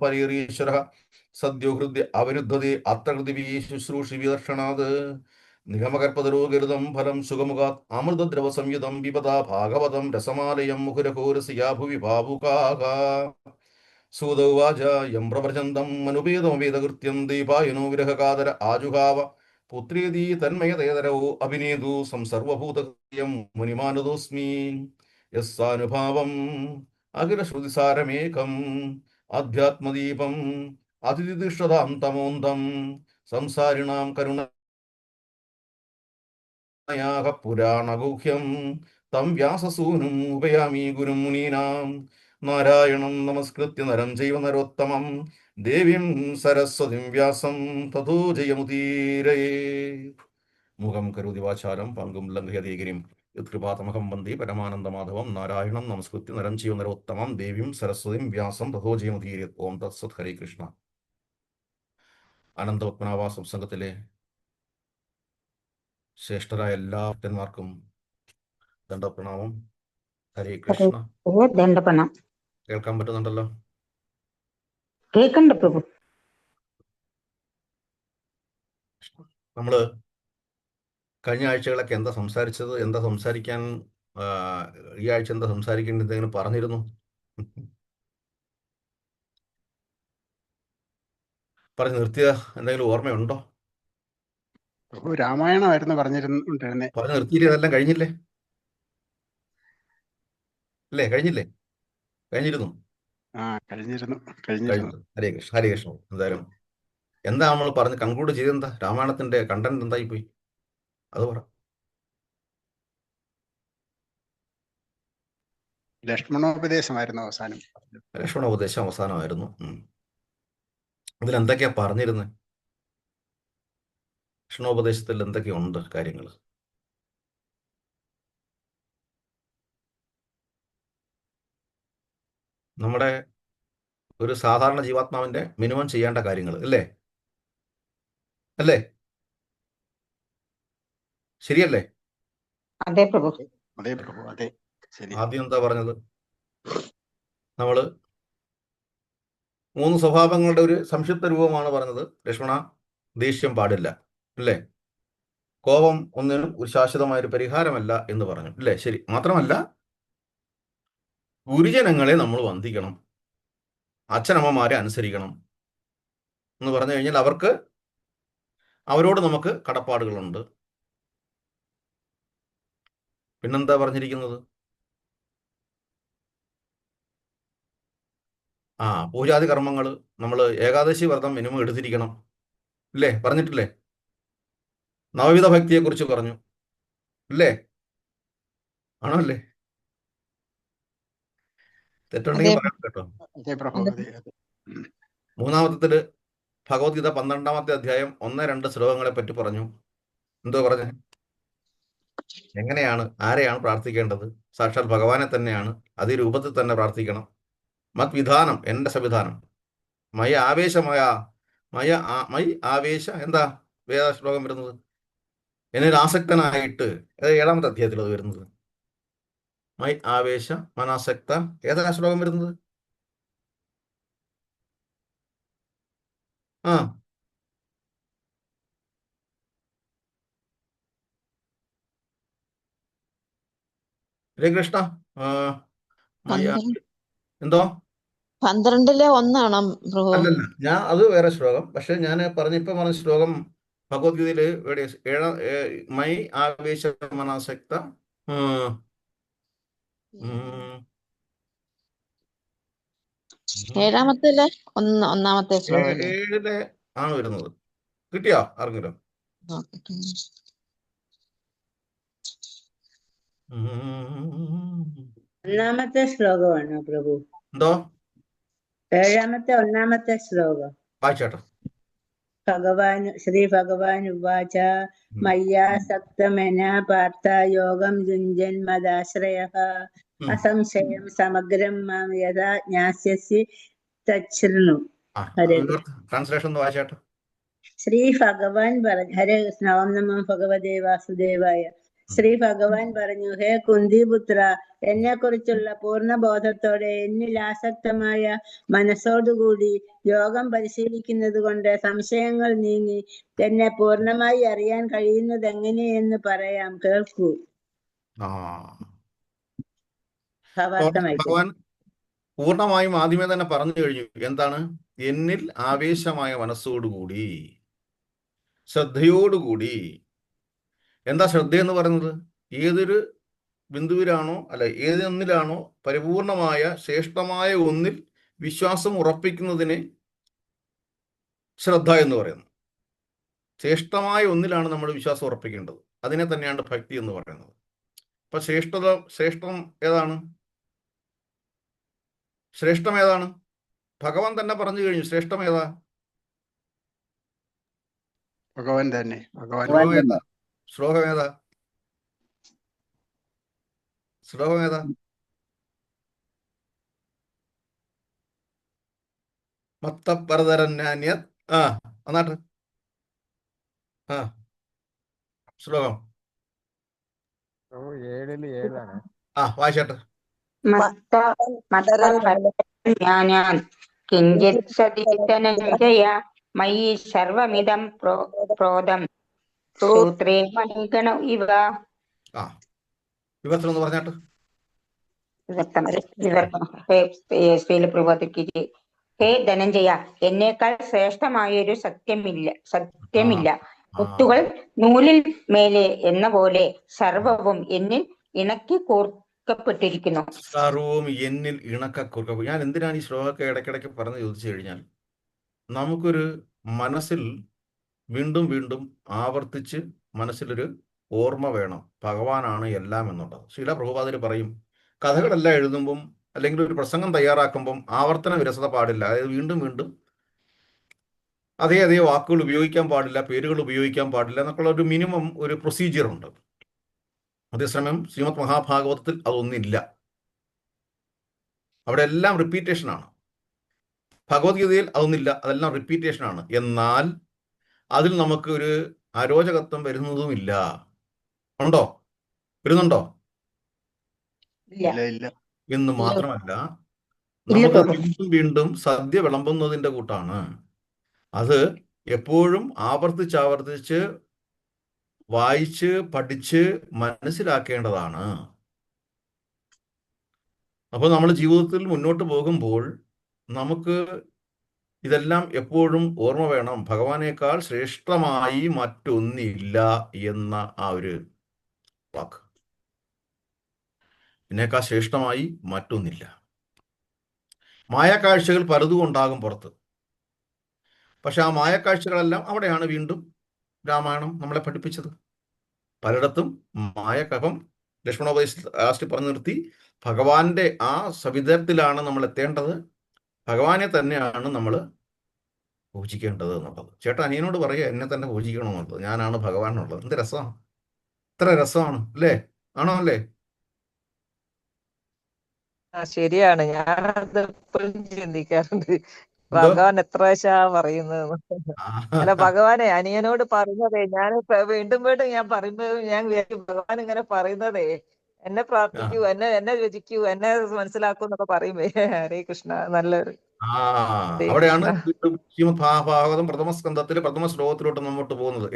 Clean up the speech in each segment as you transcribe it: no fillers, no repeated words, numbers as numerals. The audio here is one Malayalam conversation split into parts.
പരിരീശ്വര സദ്യോ ഹൃദയ അവരുദ്ധതേ അത്ര ഹൃദിവീ ശുശ്രൂഷി വിദർശനാത് നിഗമകൽപതരോഗിരുതം ഫലം സുഖമുഖാത് അമൃതദ്രവ സംയുതം വിപദാ ഭാഗവതം രസമാലയം മുഹുരഘോരസിയാ ഭുവി ഭാവുകാഃ സൂതൗവാച യം പ്രവ്രജന്തം അനുപേതമവേദകൃത്യം ദീപായനോ വിരഹകാതര ആജുഹാവ പുത്രീതി തന്മയതേതരോ അഭിനേതു സംസർവഭൂതഹൃദയം മുനിമാനതോസ്മി യസ്സാനുഭാവം അഖിലശ്രുതിസാരമേകം ആധ്യാത്മദീപം അതിതിഷ്ഠതാം തമോന്തം സംസാരിണാം കരുണയാഹ പുരാണഗുഹ്യം തം വ്യാസസൂനും ഉപയാമി ഗുരും മുനീനാം നാരായണം നമസ്കൃത്യ നരം ചൈവ നരോത്തമം ദേവീം സരസ്വതിം വ്യാസം തതോ ജയമുദീരയേ. മുഖം കരോതി വാചാലം പങ്കും ലംഘയതീഗിരിം യത്കൃപാതമഹം വന്ദേ പരമാനന്ദമാധവം നാരായണം നമസ്കൃത്യ നരം ചൈവ നരോത്തമം ദേവീം സരസ്വതിം വ്യാസം തതോ ജയമുദീരയേ. ഓം തത്സത്. ഹരേ കൃഷ്ണ. അനന്തപത്മനാഭ സത്സംഗത്തിലെ ശ്രേഷ്ഠരായ എല്ലാ ഭക്തന്മാർക്കും ദണ്ഡപ്രണാമം. ഹരേ കൃഷ്ണ. ദണ്ഡപ്രണാമം. കേൾക്കാൻ പറ്റുന്നുണ്ടല്ലോ? കേൾക്കണ്ട പ്രഭു. നമ്മള് കഴിഞ്ഞ ആഴ്ചകളൊക്കെ എന്താ സംസാരിച്ചത്, എന്താ സംസാരിക്കാൻ ഈ ആഴ്ച എന്താ സംസാരിക്കേണ്ടത് എന്തെങ്കിലും പറഞ്ഞിരുന്നു? പറഞ്ഞു നിർത്തിയ എന്തെങ്കിലും ഓർമ്മയുണ്ടോ? രാമായണമായിരുന്നു പറഞ്ഞിരുന്നുണ്ടായിരുന്നേ. പറഞ്ഞു നിർത്തിയില്ലേ? അതെല്ലാം കഴിഞ്ഞില്ലേ? അല്ലേ? കഴിഞ്ഞില്ലേ? കഴിഞ്ഞിരുന്നു. കഴിഞ്ഞിരുന്നു. ഹരേ കൃഷ്ണ. ഹരേ കൃഷ്ണ. എന്തായാലും എന്താ നമ്മൾ പറഞ്ഞ് കൺക്ലൂഡ് ചെയ്തെന്താ? രാമായണത്തിന്റെ കണ്ടന്റ് എന്തായി പോയി അത് പറ. ലക്ഷ്മണോപദേശമായിരുന്നു അവസാനം. ലക്ഷ്മണോപദേശം അവസാനമായിരുന്നു. അതിലെന്തൊക്കെയാ പറഞ്ഞിരുന്നത്? ലക്ഷ്മണോപദേശത്തിൽ എന്തൊക്കെയുണ്ട് കാര്യങ്ങൾ? നമ്മുടെ ഒരു സാധാരണ ജീവാത്മാവിന്റെ മിനിമം ചെയ്യേണ്ട കാര്യങ്ങൾ അല്ലേ? അല്ലേ? ശരിയല്ലേ? അതെ പ്രഭു. അതെ പ്രഭു, അതെ. ആദ്യം എന്താ പറഞ്ഞത്? നമ്മള് 3 സ്വഭാവങ്ങളുടെ ഒരു സംക്ഷിപ്ത രൂപമാണ് പറഞ്ഞത്. ലക്ഷ്മണ, ദേഷ്യം പാടില്ല അല്ലേ? കോപം ഒന്നിനും ഒരു ശാശ്വതമായൊരു പരിഹാരമല്ല എന്ന് പറഞ്ഞു അല്ലേ? ശരി. മാത്രമല്ല, ഗുരുജനങ്ങളെ നമ്മൾ വന്ദിക്കണം, അച്ഛനമ്മമാരെ അനുസരിക്കണം എന്ന് പറഞ്ഞു കഴിഞ്ഞാൽ അവരോട് നമുക്ക് കടപ്പാടുകളുണ്ട്. പിന്നെന്താ പറഞ്ഞിരിക്കുന്നത്? പൂജാതി കർമ്മങ്ങൾ നമ്മൾ ഏകാദശി വ്രതം മിനിമം എടുത്തിരിക്കണം ഇല്ലേ? പറഞ്ഞിട്ടില്ലേ? നവവിധ ഭക്തിയെക്കുറിച്ച് പറഞ്ഞു ഇല്ലേ? ആണോ അല്ലേ? തെറ്റുണ്ടെങ്കിൽ പറയാം കേട്ടോ. മൂന്നാമത്തെ ഭഗവത്ഗീത 12-ാമത്തെ അധ്യായം 1-2 ശ്ലോകങ്ങളെ പറ്റി പറഞ്ഞു. എന്തോ പറഞ്ഞു? എങ്ങനെയാണ്, ആരെയാണ് പ്രാർത്ഥിക്കേണ്ടത്? സാക്ഷാൽ ഭഗവാനെ തന്നെയാണ്, അതേ രൂപത്തിൽ തന്നെ പ്രാർത്ഥിക്കണം. മത് വിധാനം, എൻ്റെ സംവിധാനം, മയ ആവേശ എന്താ വേദ ശ്ലോകം വരുന്നത്? എന്നൊരു ആസക്തനായിട്ട് 7-ാമത്തെ അധ്യായത്തിൽ അത് വരുന്നത്. മൈ ആവേശ മനാസക്ത ഏതാ ശ്ലോകം വരുന്നത്? ഹരേ കൃഷ്ണ. എന്തോ 12-ലെ 1 അല്ലല്ല, ഞാൻ അത് വേറെ ശ്ലോകം. പക്ഷെ ഞാൻ ഇപ്പൊ പറഞ്ഞ ശ്ലോകം ഭഗവത്ഗീതയില് മൈ ആവേശ മനാസക്ത 7-ലെ 1-ാമത്തെ ശ്ലോകം 7-ലെ ആണ് വരുന്നത്. കിട്ടിയോ ആർക്കെങ്കിലും? ഒന്നാമത്തെ ശ്ലോകമാണോ പ്രഭു? എന്തോ? 7-ാമത്തെ 1-ാമത്തെ ശ്ലോകം വായിച്ചോട്ടോ. ശ്രീ ഭഗവാൻ ഉവാച മയ്യാസക്തമന പാർത്ഥ യോഗം യുഞ്ജൻ മദാശ്രയഃ അസംശയം സമഗ്രം മാം യഥാ ജ്ഞാസ്യസി തച്ഛൃണു. ട്രാൻസ്ലേഷൻ വായിച്ചോട്ടോ. ശ്രീ ഭഗവാൻ പറഞ്ഞു, ഹരേ കൃഷ്ണ. ഓം നമോ ഭഗവതേ വാസുദേവായ. ശ്രീ ഭഗവാൻ പറഞ്ഞു, ഹേ കുന്തിപുത്ര, എന്നെക്കുറിച്ചുള്ള പൂർണ്ണബോധത്തോടെ എന്നിൽ ആസക്തമായ മനസ്സോടുകൂടി യോഗം പരിശീലിക്കുന്നത് കൊണ്ട് സംശയങ്ങൾ നീങ്ങി എന്നെ പൂർണ്ണമായി അറിയാൻ കഴിയുന്നത് എങ്ങനെയെന്ന് പറയാം. കേൾക്കൂ. ആ ഭാവാർത്ഥമായിട്ട് ഭഗവാൻ പൂർണ്ണമായും ആദ്യമേ തന്നെ പറഞ്ഞു കഴിഞ്ഞു. എന്താണ്? എന്നിൽ ആവേശമായ മനസ്സോടുകൂടി, ശ്രദ്ധയോടുകൂടി. എന്താ ശ്രദ്ധ എന്ന് പറയുന്നത്? ഏതൊരു ബിന്ദുവിലാണോ അല്ല ഏതൊന്നിലാണോ പരിപൂർണമായ ശ്രേഷ്ഠമായ ഒന്നിൽ വിശ്വാസം ഉറപ്പിക്കുന്നതിനെ ശ്രദ്ധ എന്ന് പറയുന്നു. ശ്രേഷ്ഠമായ ഒന്നിലാണ് നമ്മൾ വിശ്വാസം ഉറപ്പിക്കേണ്ടത്. അതിനെ തന്നെയാണ് ഭക്തി എന്ന് പറയുന്നത്. അപ്പൊ ശ്രേഷ്ഠം ഏതാണ്? ശ്രേഷ്ഠം ഏതാണ്? ഭഗവാൻ തന്നെ പറഞ്ഞു കഴിഞ്ഞു. ശ്രേഷ്ഠം ഏതാ? ഭഗവാൻ തന്നെ. ഭഗവാൻ ശ്ലോകം ഏതാ? ശ്ലോകം ഏതാ? ശ്ലോകം ഏതാ? മത്തപരതരന്യാന്യ. ആ എന്നാട്ട് ആ ശ്ലോകം 7:7 ആ വായിച്ചേട്ടെ. ജ്ഞാനാൻ കിഞ്ചിത് സതീതനഞ്ജയ മയി സർവമിദം പ്രോതം സൂത്രേ മണിഗണ ഇവ. ആ വിവർത്തനം എന്ന് പറഞ്ഞാട്ട്. ഹേ ധനഞ്ജയ, എന്നേക്കാൾ ശ്രേഷ്ഠമായൊരു സത്യമില്ല. മുത്തുകൾ നൂലിൽ മേലെ എന്ന പോലെ സർവവും എന്നിൽ ഇണക്കി കോർക്കപ്പെട്ടിരിക്കുന്നു. സർവവും എന്നിൽ ഇണക്കക്കുറുക്ക. ഞാൻ എന്തിനാണ് ഈ ശ്ലോകമൊക്കെ ഇടയ്ക്കിടയ്ക്ക് പറഞ്ഞു ചോദിച്ചു കഴിഞ്ഞാൽ, നമുക്കൊരു മനസ്സിൽ വീണ്ടും വീണ്ടും ആവർത്തിച്ച് മനസ്സിലൊരു ഓർമ്മ വേണം, ഭഗവാനാണ് എല്ലാം എന്നുള്ളത്. ശ്രീല പ്രഭുപാദിൽ പറയും, കഥകളെല്ലാം എഴുതുമ്പം അല്ലെങ്കിൽ ഒരു പ്രസംഗം തയ്യാറാക്കുമ്പം ആവർത്തന വിരസത പാടില്ല. അതായത് വീണ്ടും വീണ്ടും അതേ വാക്കുകൾ ഉപയോഗിക്കാൻ പാടില്ല, പേരുകൾ ഉപയോഗിക്കാൻ പാടില്ല എന്നൊക്കെയുള്ള ഒരു മിനിമം ഒരു പ്രൊസീജിയർ ഉണ്ട്. അതേസമയം ശ്രീമദ് മഹാഭാഗവതത്തിൽ അതൊന്നില്ല. അവിടെ എല്ലാം റിപ്പീറ്റേഷനാണ്. ഭഗവത്ഗീതയിൽ അതൊന്നില്ല, അതെല്ലാം റിപ്പീറ്റേഷനാണ്. എന്നാൽ അതിൽ നമുക്ക് ഒരു അരോചകത്വം വരുന്നതുമില്ല. ഉണ്ടോ? വരുന്നുണ്ടോ? ഇല്ല. എന്ന് മാത്രമല്ല, നമുക്ക് വീണ്ടും വീണ്ടും സദ്യ വിളമ്പുന്നതിൻ്റെ കൂട്ടാണ്. അത് എപ്പോഴും ആവർത്തിച്ച് വായിച്ച് പഠിച്ച് മനസ്സിലാക്കേണ്ടതാണ്. അപ്പോൾ നമ്മൾ ജീവിതത്തിൽ മുന്നോട്ട് പോകുമ്പോൾ നമുക്ക് ഇതെല്ലാം എപ്പോഴും ഓർമ്മ വേണം. ഭഗവാനേക്കാൾ ശ്രേഷ്ഠമായി മറ്റൊന്നില്ല എന്ന ആ ഒരു വാക്ക്. എന്നേക്കാൾ ശ്രേഷ്ഠമായി മറ്റൊന്നില്ല. മായക്കാഴ്ചകൾ പലതും ഉണ്ടാകും പുറത്ത്. പക്ഷെ ആ മായക്കാഴ്ചകളെല്ലാം അവിടെയാണ് വീണ്ടും രാമായണം നമ്മളെ പഠിപ്പിച്ചത്. പലയിടത്തും മായക്കകം ലക്ഷ്മണോപദേശ ലാസ്റ്റ് പറഞ്ഞു നിർത്തി, ഭഗവാന്റെ ആ സവിധത്തിലാണ് നമ്മൾ എത്തേണ്ടത്, ഭഗവാനെ തന്നെയാണ് നമ്മൾ പൂജിക്കേണ്ടത് എന്നുള്ളത്. ചേട്ടാ അനിയനോട് പറയുക എന്നെ തന്നെ പൂജിക്കണമെന്നുള്ളത്, ഞാനാണ് ഭഗവാൻ എന്നുള്ളത്. എന്ത് രസമാണ്! എത്ര രസമാണ് അല്ലേ? ആണോ അല്ലേ? ശരിയാണ്. ഞാനത് എപ്പോഴും ചിന്തിക്കാറുണ്ട്, ഭഗവാൻ എത്ര പ്രാവശ്യാ പറയുന്നത്. അല്ല, ഭഗവാനെ അനിയനോട് പറയുന്നതേ, ഞാൻ വീണ്ടും ഞാൻ പറയുമ്പോ ഞാൻ വിചാരിക്കും, ഭഗവാൻ ഇങ്ങനെ പറയുന്നതേ എന്നെ പ്രാർത്ഥിക്കൂ, എന്നെ രചിക്കൂ, എന്നെ മനസ്സിലാക്കൂ എന്നൊക്കെ പറയുമ്പേ. ഹരേ കൃഷ്ണ. നല്ലൊരു അവിടെയാണ് ശ്രീമദ് ഭാഗവതം പ്രഥമ സ്കന്ധത്തില് പ്രഥമ ശ്ലോകത്തിലോട്ട് മുന്നോട്ട് പോകുന്നത്.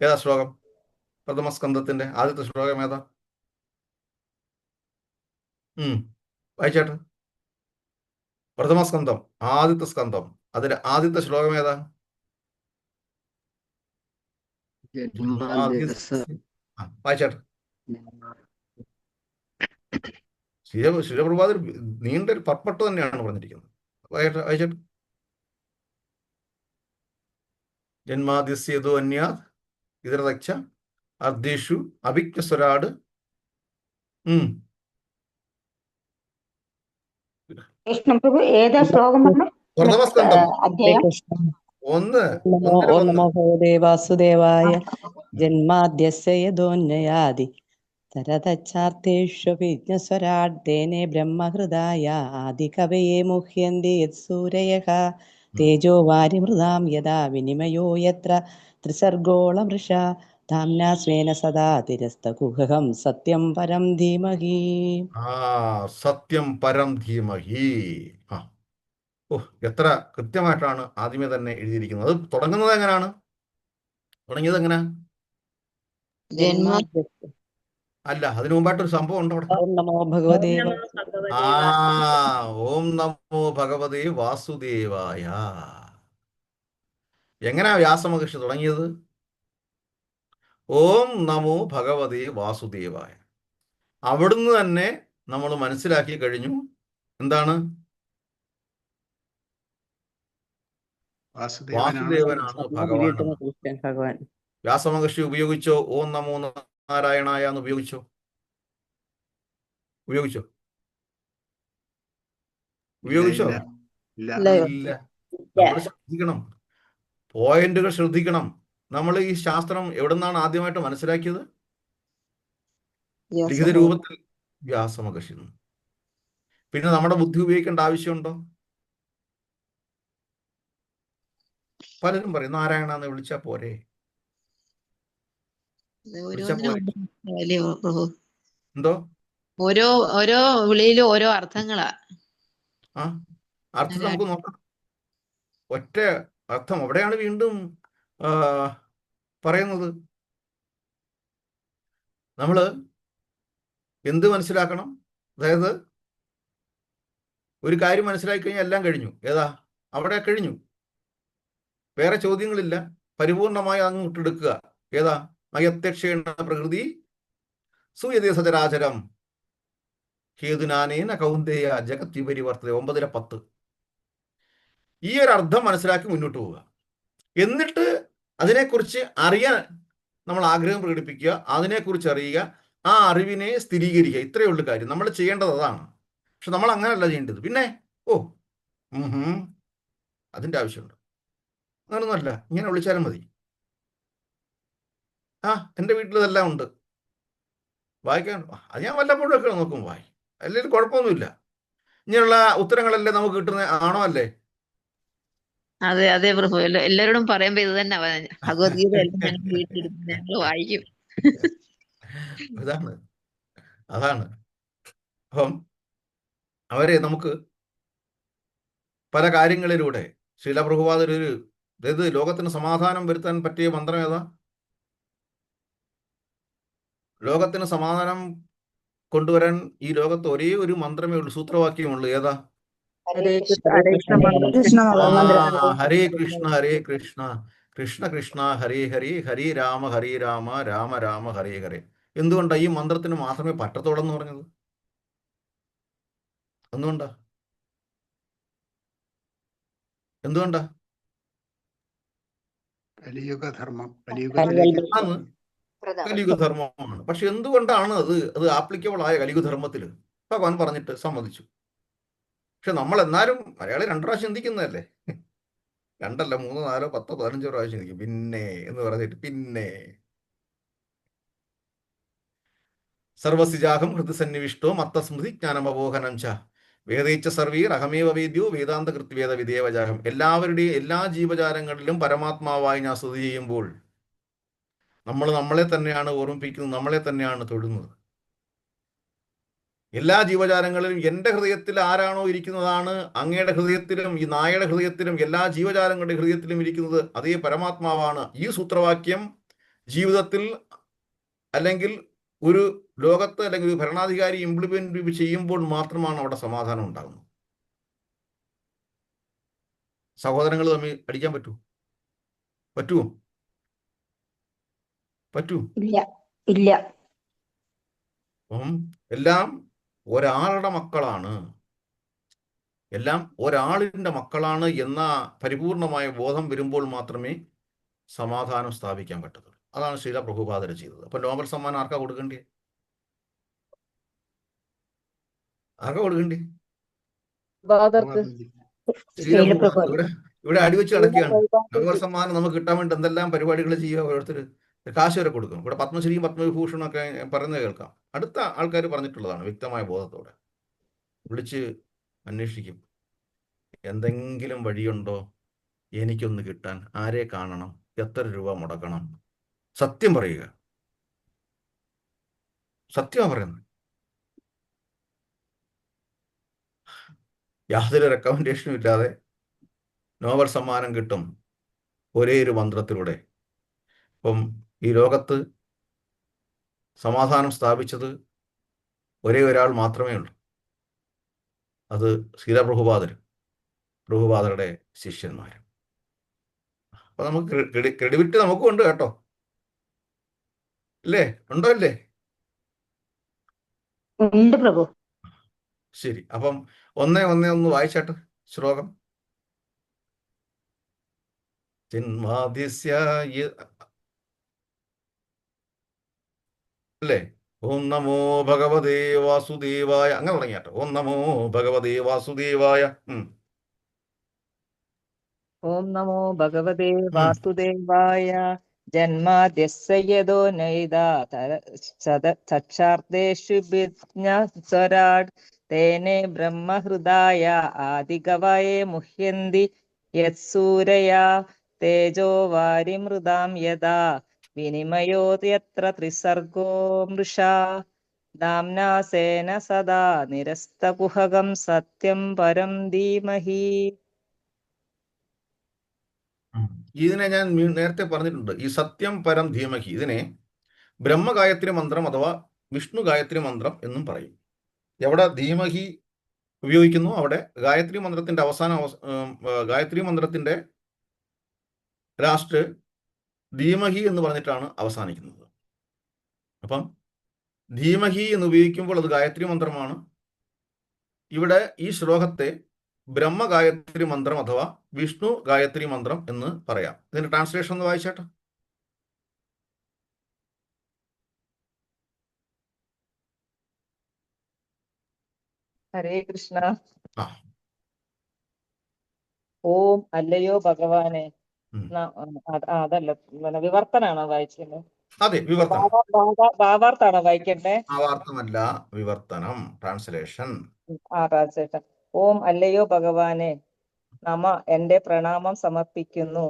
ഏതാ ശ്ലോകം? പ്രഥമ സ്കന്ധത്തിന്റെ ആദ്യത്തെ ശ്ലോകം ഏതാ? വായിച്ചേട്ടെ. പ്രഥമ സ്കന്ധം, ആദ്യത്തെ സ്കന്ധം, അതിലെ ആദ്യത്തെ ശ്ലോകം ഏതാ? വായിച്ചേട്ടെ. ശിവപ്രഭാതിൽ നീണ്ട ഒരു പർപ്പട്ട് തന്നെയാണ് പറഞ്ഞിരിക്കുന്നത്. വായിച്ചേട്ടെ. ജന്മാദ്യസ്യതോ അന്യാത് ഇതരദക്ഷ അർദ്ധേഷു അഭിജ്ഞസ്വരാട്. കൃഷ്ണപ്രഭു ഏതാ ശ്ലോകം പറഞ്ഞു? അധ്യായം വാസുദേവായ ജന്മാദ്യസ്യ യതോന്യയാദി തരതച്ചാർത്തേഷ്വഭിജ്ഞസ്വരാട്ടേനെ ബ്രഹ്മഹൃദായ ആദികവയെ മുഹ്യന്തി യത്സൂരയഃ തേജോ വാരിമൃതാം യഥാ വിനിമയോ യത്ര ത്രിസർഗോളമൃഷ ധാംനാ സ്വേന സദാ തിരസ്തകുഹകം സത്യം പരം ധീമഹി. സത്യം പരം ധീമഹി. ആ, ഓ, എത്ര കൃത്യമായിട്ടാണ് ആദ്യമേ തന്നെ എഴുതിയിരിക്കുന്നത്. അത് തുടങ്ങുന്നത് എങ്ങനെയാണ്? തുടങ്ങിയത് എങ്ങനെ? ജന്മാദ്യസ്യ അല്ല, അതിനു മുമ്പായിട്ടൊരു സംഭവം ഉണ്ട് അവിടെ. ഓം നമോ ഭഗവതേ നമോ വാസുദേവായ. ആ, ഭഗവതേ ഓം നമോ ഭഗവതേ വാസുദേവായ. എങ്ങനെയാ വ്യാസമഹർഷി തുടങ്ങിയത്? ഓം നമോ ഭഗവതേ വാസുദേവായ. അവിടുന്ന് തന്നെ നമ്മൾ മനസ്സിലാക്കി കഴിഞ്ഞു എന്താണ്? വാസുദേവനാണ് ഭഗവാൻ. കൃഷ്ണൻ ഭഗവാൻ. വ്യാസമഹർഷി ഉപയോഗിച്ചോ ഓം നമോ നാരായണായ എന്ന് ഉപയോഗിച്ചോ? ഉപയോഗിച്ചോ? ഉപയോഗിച്ചോ? ഇല്ല, ഇല്ല. ഇല്ല. നമ്മൾ ശ്രദ്ധിക്കണം, പോയിന്റുകൾ ശ്രദ്ധിക്കണം. നമ്മൾ ഈ ശാസ്ത്രം എവിടെ നിന്നാണ് ആദ്യമായിട്ട് മനസ്സിലാക്കിയത്? ലിഖിത രൂപത്തിൽ വ്യാസമഹർഷി. പിന്നെ നമ്മുടെ ബുദ്ധി ഉപയോഗിക്കേണ്ട ആവശ്യമുണ്ടോ? പലരും പറയും നാരായണ എന്ന് വിളിച്ചാ പോരെ. എന്തോ ഓരോ ഓരോ വിളിയിലും ഓരോ അർത്ഥങ്ങളാ. ആ അർത്ഥം നമുക്ക് നോക്കാം. ഒറ്റ അർത്ഥം അവിടെയാണ് വീണ്ടും പറയുന്നത്. നമ്മൾ എന്ത് മനസ്സിലാക്കണം? അതായത് ഒരു കാര്യം മനസ്സിലാക്കി കഴിഞ്ഞാൽ എല്ലാം കഴിഞ്ഞു. ഏതാ? അവിടെ കഴിഞ്ഞു, വേറെ ചോദ്യങ്ങളില്ല. പരിപൂർണമായി അങ്ങോട്ടെടുക്കുക. ഏതാ? മയത്യക്ഷേണ പ്രകൃതി സൂയതേ സചരാചരം ഹേതുനാനേന കൗന്ദേയ ജഗത് വിപരിവർത്തത 9:10. ഈ ഒരു അർത്ഥം മനസ്സിലാക്കി മുന്നോട്ട് പോവുക. എന്നിട്ട് അതിനെക്കുറിച്ച് അറിയാൻ നമ്മൾ ആഗ്രഹം പ്രകടിപ്പിക്കുക, അതിനെക്കുറിച്ച് അറിയുക, ആ അറിവിനെ സ്ഥിരീകരിക്കുക. ഇത്രയേ ഉള്ളൂ കാര്യം. നമ്മൾ ചെയ്യേണ്ടത് അതാണ്. പക്ഷെ നമ്മൾ അങ്ങനെയല്ല ചെയ്യേണ്ടത്. പിന്നെ അതിൻ്റെ ആവശ്യമുണ്ട്. അങ്ങനൊന്നുമല്ല, ഇങ്ങനെ വിളിച്ചാലും മതി. എൻ്റെ വീട്ടിൽ ഇതെല്ലാം ഉണ്ട്, വായിക്കാൻ. അത് ഞാൻ വല്ലപ്പോഴും ഒക്കെ നോക്കും, വായി. അല്ലെങ്കിൽ കുഴപ്പമൊന്നുമില്ല. ഇങ്ങനെയുള്ള ഉത്തരങ്ങളല്ലേ നമുക്ക് കിട്ടുന്ന, ആണോ അല്ലേ? അതെ അതെ പ്രഭു, എല്ലാവരോടും പറയുമ്പോ ഇത് തന്നെ ഭഗവത്ഗീത എല്ലാം ഞങ്ങൾ വീട്ടിലിരുന്ന് ഞങ്ങൾ വായിക്കും. അതാണ്. അപ്പം അവരെ നമുക്ക് പല കാര്യങ്ങളിലൂടെ ശ്രീല പ്രഭുപാദരൊരു അതായത് ലോകത്തിന് സമാധാനം വരുത്താൻ പറ്റിയ മന്ത്രം ഏതാ? ലോകത്തിന് സമാധാനം കൊണ്ടുവരാൻ ഈ ലോകത്ത് ഒരേ ഒരു മന്ത്രമേ ഉള്ളൂ, സൂത്രവാക്യമുള്ളൂ. ഏതാ? ഹരേ കൃഷ്ണ ഹരേ കൃഷ്ണ ഹരേ കൃഷ്ണ കൃഷ്ണ കൃഷ്ണ ഹരേ ഹരേ ഹരേ രാമ രാമ രാമ ഹരേ ഹരേ. എന്തുകൊണ്ടാണ് ഈ മന്ത്രത്തിന് മാത്രമേ പറ്റത്തോളെന്ന് പറഞ്ഞത്? എന്തുകൊണ്ടാ? കലിയുഗധർമ്മമാണ്. പക്ഷെ എന്തുകൊണ്ടാണ് അത് ആപ്ലിക്കബിൾ ആയ കലിയുഗധർമ്മത്തിൽ? ഭഗവാൻ പറഞ്ഞിട്ട് സമ്മതിച്ചു. പക്ഷെ നമ്മൾ എന്നാലും മലയാളി 2 പ്രാവശ്യം ചിന്തിക്കുന്നതല്ലേ? 2 അല്ല, 3, 4, 10, 15 പ്രാവശ്യം ചിന്തിക്കും. പിന്നെ എന്ന് പറഞ്ഞിട്ട് പിന്നെ സർവസിജാഹം ഹൃദസന്നിവിഷ്ടോ മത്തസ്മൃതി ജ്ഞാനമപോഹനം ച വേദയിച്ച സർവീർ അഹമേവ വേദ്യോ വേദാന്ത കൃത്വേദ വിദേവജാഹം. എല്ലാവരുടെയും എല്ലാ ജീവജാലങ്ങളിലും പരമാത്മാവായി ഞാൻ സ്തുതി ചെയ്യുമ്പോൾ നമ്മൾ നമ്മളെ തന്നെയാണ് ഓർമ്മിപ്പിക്കുന്നത്, നമ്മളെ തന്നെയാണ് തൊഴുന്നത്. എല്ലാ ജീവജാലങ്ങളിലും എൻ്റെ ഹൃദയത്തിൽ ആരാണോ ഇരിക്കുന്നതാണ് അങ്ങയുടെ ഹൃദയത്തിലും ഈ നായയുടെ ഹൃദയത്തിലും എല്ലാ ജീവജാലങ്ങളുടെ ഹൃദയത്തിലും ഇരിക്കുന്നത് അതേ പരമാത്മാവാണ്. ഈ സൂത്രവാക്യം ജീവിതത്തിൽ അല്ലെങ്കിൽ ഒരു ലോകത്ത് അല്ലെങ്കിൽ ഒരു ഭരണാധികാരി ഇംപ്ലിമെന്റ് ചെയ്യുമ്പോൾ മാത്രമാണ് അവിടെ സമാധാനം ഉണ്ടാകുന്നത്. സഹോദരങ്ങൾ തമ്മിൽ അടിക്കാൻ പറ്റുമോ? ഇല്ല. എല്ലാം ഒരാളുടെ മക്കളാണ്, എല്ലാം ഒരാളിൻ്റെ മക്കളാണ് എന്ന പരിപൂർണമായ ബോധം വരുമ്പോൾ മാത്രമേ സമാധാനം സ്ഥാപിക്കാൻ പറ്റത്തുള്ളൂ. അതാണ് ശ്രീല പ്രഭുപാദർ ചെയ്തത്. അപ്പൊ നോബൽ സമ്മാനം ആർക്കാ കൊടുക്കണ്ടേ? ഇവിടെ അടിവെച്ച് കിടക്കുകയാണ്. നോബൽ സമ്മാനം നമുക്ക് കിട്ടാൻ വേണ്ടി എന്തെല്ലാം പരിപാടികൾ ചെയ്യുക, ഓരോരുത്തർ കാശ് വരെ കൊടുക്കും. ഇവിടെ പത്മശ്രീയും പത്മവിഭൂഷണും ഒക്കെ പറയുന്നത് കേൾക്കാം. അടുത്ത ആൾക്കാർ പറഞ്ഞിട്ടുള്ളതാണ്, വ്യക്തമായ ബോധത്തോടെ വിളിച്ച് അന്വേഷിക്കും. എന്തെങ്കിലും വഴിയുണ്ടോ എനിക്കൊന്ന് കിട്ടാൻ? ആരെ കാണണം? എത്ര രൂപ മുടക്കണം? സത്യം പറയുക. സത്യമാണ് പറയുന്നത്. യാതൊരു റെക്കമെൻഡേഷനും ഇല്ലാതെ നോബൽ സമ്മാനം കിട്ടും ഒരേ ഒരു മന്ത്രത്തിലൂടെ. ഇപ്പം ഈ ലോകത്ത് സമാധാനം സ്ഥാപിച്ചത് ഒരേ ഒരാൾ മാത്രമേ ഉള്ളൂ. അത് സീതാ പ്രഭുപാദരുടെ ശിഷ്യന്മാർ. അപ്പൊ നമുക്ക് ക്രെഡിറ്റ് നമുക്കും ഉണ്ട് കേട്ടോ, അല്ലേ? ഉണ്ടോ അല്ലേ? ഉണ്ട് പ്രഭു. ശരി. അപ്പം ഒന്ന് വായിച്ചാട്ട് ശ്ലോകം. ചിന്മാദിസ്യ അല്ലേ? ഓം നമോ ഭഗവതേ വാസുദേവായ, അങ്ങനെ തുടങ്ങിയാട്ടോ. ഓം നമോ ഭഗവതേ വാസുദേവായ. ഓം നമോ ഭഗവതേ വാസുദേവായ. ജന്മാദ്യസ്യ യതോ നൈതാ ചക്ഷാർത്തേഷു സ്വരാട് തേനെ ബ്രഹ്മഹൃദായ ആദികവയെ മുഹ്യന്തി യത്സൂരയാ തേജോ വാരിമൃതാം യഥാ വിനിമയോ യത്ര ത്രിസർഗോ മൃഷാ ദാംനാസേന സദാ നിരസ്തകുഹകം സത്യം പരം ധീമഹി. ഇതിനെ ഞാൻ നേരത്തെ പറഞ്ഞിട്ടുണ്ട്. ഈ സത്യം പരം ധീമഹി, ഇതിനെ ബ്രഹ്മഗായത്രി മന്ത്രം അഥവാ വിഷ്ണു ഗായത്രി മന്ത്രം എന്നും പറയും. എവിടെ ധീമഹി ഉപയോഗിക്കുന്നു അവിടെ ഗായത്രി മന്ത്രത്തിന്റെ ഗായത്രി മന്ത്രത്തിന്റെ ലാസ്റ്റ് ധീമഹി എന്ന് പറഞ്ഞിട്ടാണ് അവസാനിക്കുന്നത്. അപ്പം ധീമഹി എന്ന് ഉപയോഗിക്കുമ്പോൾ അത് ഗായത്രി മന്ത്രമാണ്. ഇവിടെ ഈ ശ്ലോകത്തെ ബ്രഹ്മഗായത്രി മന്ത്രം അഥവാ വിഷ്ണു ഗായത്രി മന്ത്രം എന്ന് പറയാം. ഇതിന്റെ ട്രാൻസ്ലേഷൻ ഒന്ന് വായിച്ചേട്ടെ. ഹരേ കൃഷ്ണ. ഓം അല്ലയോ ഭഗവാനെ. അതല്ല, വിവർത്തനാണോ വായിച്ചത്? അതെ, വിവർത്തനം. ഭാവാർത്ഥാണോ വായിക്കണ്ടേ? ഭാവാർത്ഥമല്ല, വിവർത്തനം, ട്രാൻസ്ലേഷൻ. ട്രാൻസ്ലേഷൻ. ഓം അല്ലയോ ഭഗവാനെ, നമ എന്റെ പ്രണാമം സമർപ്പിക്കുന്നു.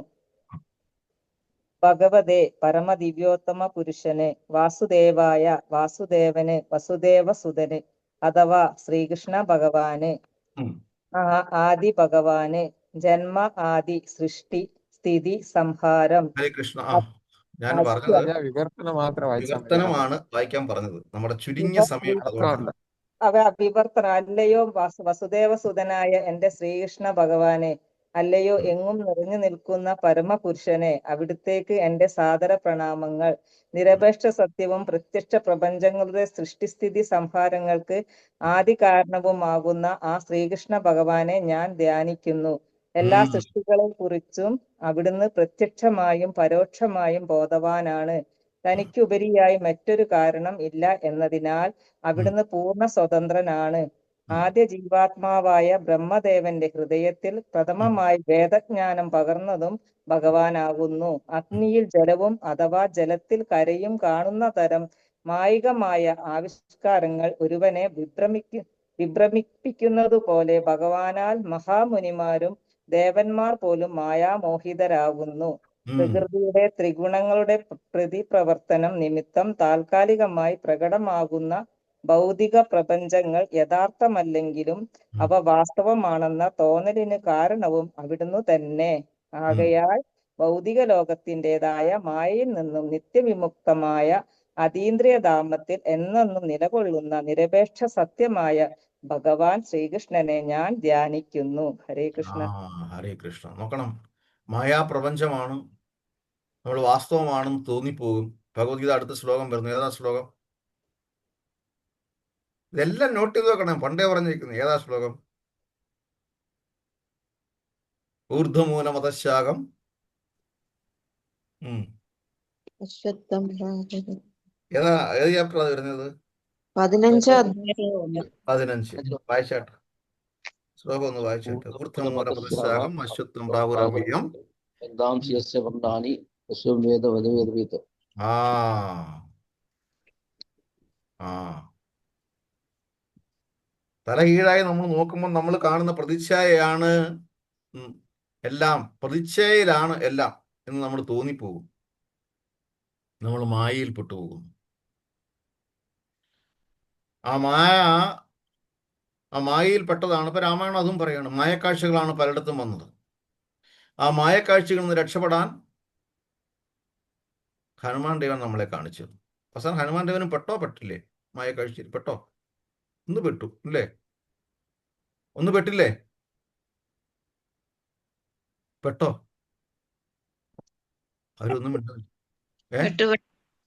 ഭഗവതേ പരമദിവ്യോത്തമ പുരുഷന്, വാസുദേവായ വാസുദേവന്, വസുദേവസുതന് അഥവാ ശ്രീകൃഷ്ണ ഭഗവാന്, ആദി ഭഗവാന്, ജന്മ ആദി സൃഷ്ടി സ്ഥിതി സംഹാരം. ഹരേ കൃഷ്ണ. ഞാൻ പറഞ്ഞത് വിവർത്തനമാണ് വായിക്കാൻ പറഞ്ഞത്. നമ്മുടെ ചുരുങ്ങിയ സമയം വിവർത്തനം. അല്ലയോ വസുദേവസുതനായ എന്റെ ശ്രീകൃഷ്ണ ഭഗവാനെ, അല്ലയോ എങ്ങും നിറഞ്ഞു നിൽക്കുന്ന പരമപുരുഷനെ, അവിടുത്തേക്ക് എന്റെ സാദര പ്രണാമങ്ങൾ. നിരപേക്ഷ സത്യവും പ്രത്യക്ഷ പ്രപഞ്ചങ്ങളുടെ സൃഷ്ടിസ്ഥിതി സംഹാരങ്ങൾക്ക് ആദി കാരണവുമാകുന്ന ആ ശ്രീകൃഷ്ണ ഭഗവാനെ ഞാൻ ധ്യാനിക്കുന്നു. എല്ലാ സൃഷ്ടികളെ കുറിച്ചും അവിടുന്ന് പ്രത്യക്ഷമായും പരോക്ഷമായും ബോധവാനാണ്. തനിക്കുപരിയായി മറ്റൊരു കാരണം ഇല്ല എന്നതിനാൽ അവിടുന്ന് പൂർണ്ണ സ്വതന്ത്രനാണ്. ആദ്യ ജീവാത്മാവായ ബ്രഹ്മദേവന്റെ ഹൃദയത്തിൽ പ്രഥമമായി വേദജ്ഞാനം പകർന്നതും ഭഗവാനാകുന്നു. അഗ്നിയിൽ ജലവും അഥവാ ജലത്തിൽ കരയും കാണുന്ന തരം മായികമായ ആവിഷ്കാരങ്ങൾ ഒരുവനെ വിഭ്രമിപ്പിക്കുന്നതു പോലെ ഭഗവാനാൽ മഹാമുനിമാരും ദേവന്മാർ പോലും മായാമോഹിതരാകുന്നു. പ്രകൃതിയുടെ ത്രിഗുണങ്ങളുടെ പ്രതിപ്രവർത്തനം നിമിത്തം താൽക്കാലികമായി പ്രകടമാകുന്ന ഭൗതിക പ്രപഞ്ചങ്ങൾ യഥാർത്ഥമല്ലെങ്കിലും അവ വാസ്തവമാണെന്ന തോന്നലിന് കാരണവും അവിടുന്ന് തന്നെ. ആകയാൽ ഭൗതിക ലോകത്തിൻ്റെതായ മായയിൽ നിന്നും നിത്യവിമുക്തമായ അതീന്ദ്രിയധാമത്തിൽ എന്നെന്നും നിലകൊള്ളുന്ന നിരപേക്ഷ സത്യമായ ഭഗവാൻ ശ്രീകൃഷ്ണനെ ഞാൻ ധ്യാനിക്കുന്നു. ഹരേ കൃഷ്ണ. ഹരേ കൃഷ്ണ. നോക്കണം, മായാപ്രപഞ്ചമാണ്, നമ്മൾ വാസ്തവമാണെന്ന് തോന്നിപ്പോകും. ഭഗവത്ഗീത അടുത്ത ശ്ലോകം വരുന്നു. ഏതാ ശ്ലോകം? ഇതെല്ലാം നോട്ട് ചെയ്ത് വെക്കണം. പണ്ടേ പറഞ്ഞിരിക്കുന്നു. ഏതാ ശ്ലോകം? ഊർധ്വമൂലമതശാകം ഏതാ? ഏത് ചാപ്റ്റർ അത് വരുന്നത്? 15. വായിച്ചാട്ടെ ശ്ലോകം ഒന്ന് വായിച്ചാട്ടെ. ഊർധ്വമൂലമതശാകം അശ്വത്ഥം പ്രാവുരവ്യം. തലകീഴായി നമ്മൾ നോക്കുമ്പോൾ നമ്മൾ കാണുന്ന പ്രതിച്ഛായയാണ് എല്ലാം, പ്രതിച്ഛായയിലാണ് എല്ലാം എന്ന് നമ്മൾ തോന്നിപ്പോകും. നമ്മൾ മായയിൽ പെട്ടുപോകുന്നു. ആ മായ ആ മായയിൽപ്പെട്ടതാണ്. ഇപ്പൊ രാമായണം അതും പറയാണ്, മായക്കാഴ്ചകളാണ് പലയിടത്തും വന്നത്. ആ മായക്കാഴ്ചകളിൽ നിന്ന് രക്ഷപ്പെടാൻ ഹനുമാൻ ദേവൻ നമ്മളെ കാണിച്ചു. അവസാനം ഹനുമാൻ ദേവനും പെട്ടില്ലേ? മായക്കാഴ്ചയിൽ പെട്ടോ? ഒന്ന് പെട്ടു ഇല്ലേ? ഒന്ന് പെട്ടില്ലേ? പെട്ടോ? അവരൊന്നും പെട്ടില്ല. വിട്ടു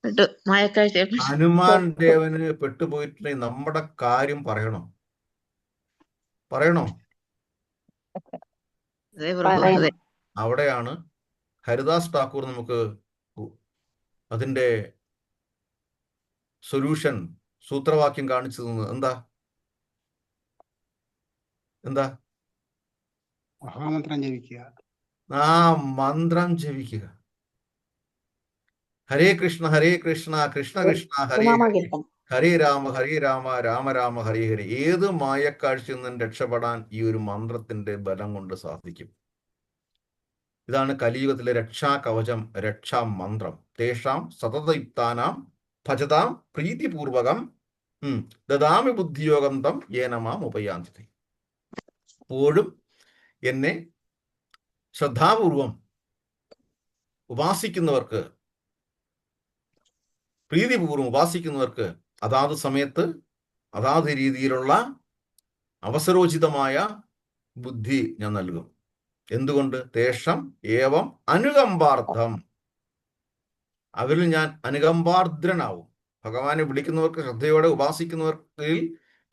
വിട്ടു മായക്കാഴ്ച. ഹനുമാൻ ദേവന് പെട്ടുപോയിട്ടുണ്ടെങ്കിൽ നമ്മുടെ കാര്യം പറയണോ? അതെ പ്രഭു, അതെ. അവിടെയാണ് ഹരിദാസ് ഠാക്കൂർ നമുക്ക് അതിന്റെ സൊല്യൂഷൻ, സൂത്രവാക്യം കാണിച്ചു തന്നത്. എന്താ? മഹാമന്ത്രം ജപിക്കുക. ആ മന്ത്രം ജപിക്കുക. ഹരേ കൃഷ്ണ കൃഷ്ണ കൃഷ്ണ ഹരേ ഹരേ, ഹരേ രാമ രാമ രാമ ഹരേ ഹരേ. ഏത് മായക്കാഴ്ചയിൽ നിന്നും രക്ഷപ്പെടാൻ ഈ ഒരു മന്ത്രത്തിന്റെ ബലം കൊണ്ട് സാധിക്കും. ഇതാണ് കലിയുഗത്തിലെ രക്ഷാ കവചം, രക്ഷാ മന്ത്രം. തേഷാം സതതയുക്താനാം ഭജതാം പ്രീതിപൂർവകം ദദാമി ബുദ്ധിയോഗം തം ഏനമാം ഉപയാന്തി. എപ്പോഴും എന്നെ ശ്രദ്ധാപൂർവം ഉപാസിക്കുന്നവർക്ക്, പ്രീതിപൂർവം ഉപാസിക്കുന്നവർക്ക് അതാത് സമയത്ത് അതാത് രീതിയിലുള്ള അവസരോചിതമായ ബുദ്ധി ഞാൻ നൽകും. എന്തുകൊണ്ട്? തേഷം ഏവം അനുകമ്പാർത്ഥം, അവരിൽ ഞാൻ അനുകമ്പാർദ്രനാവും. ഭഗവാനെ വിളിക്കുന്നവർക്ക്, ശ്രദ്ധയോടെ ഉപാസിക്കുന്നവർക്കിൽ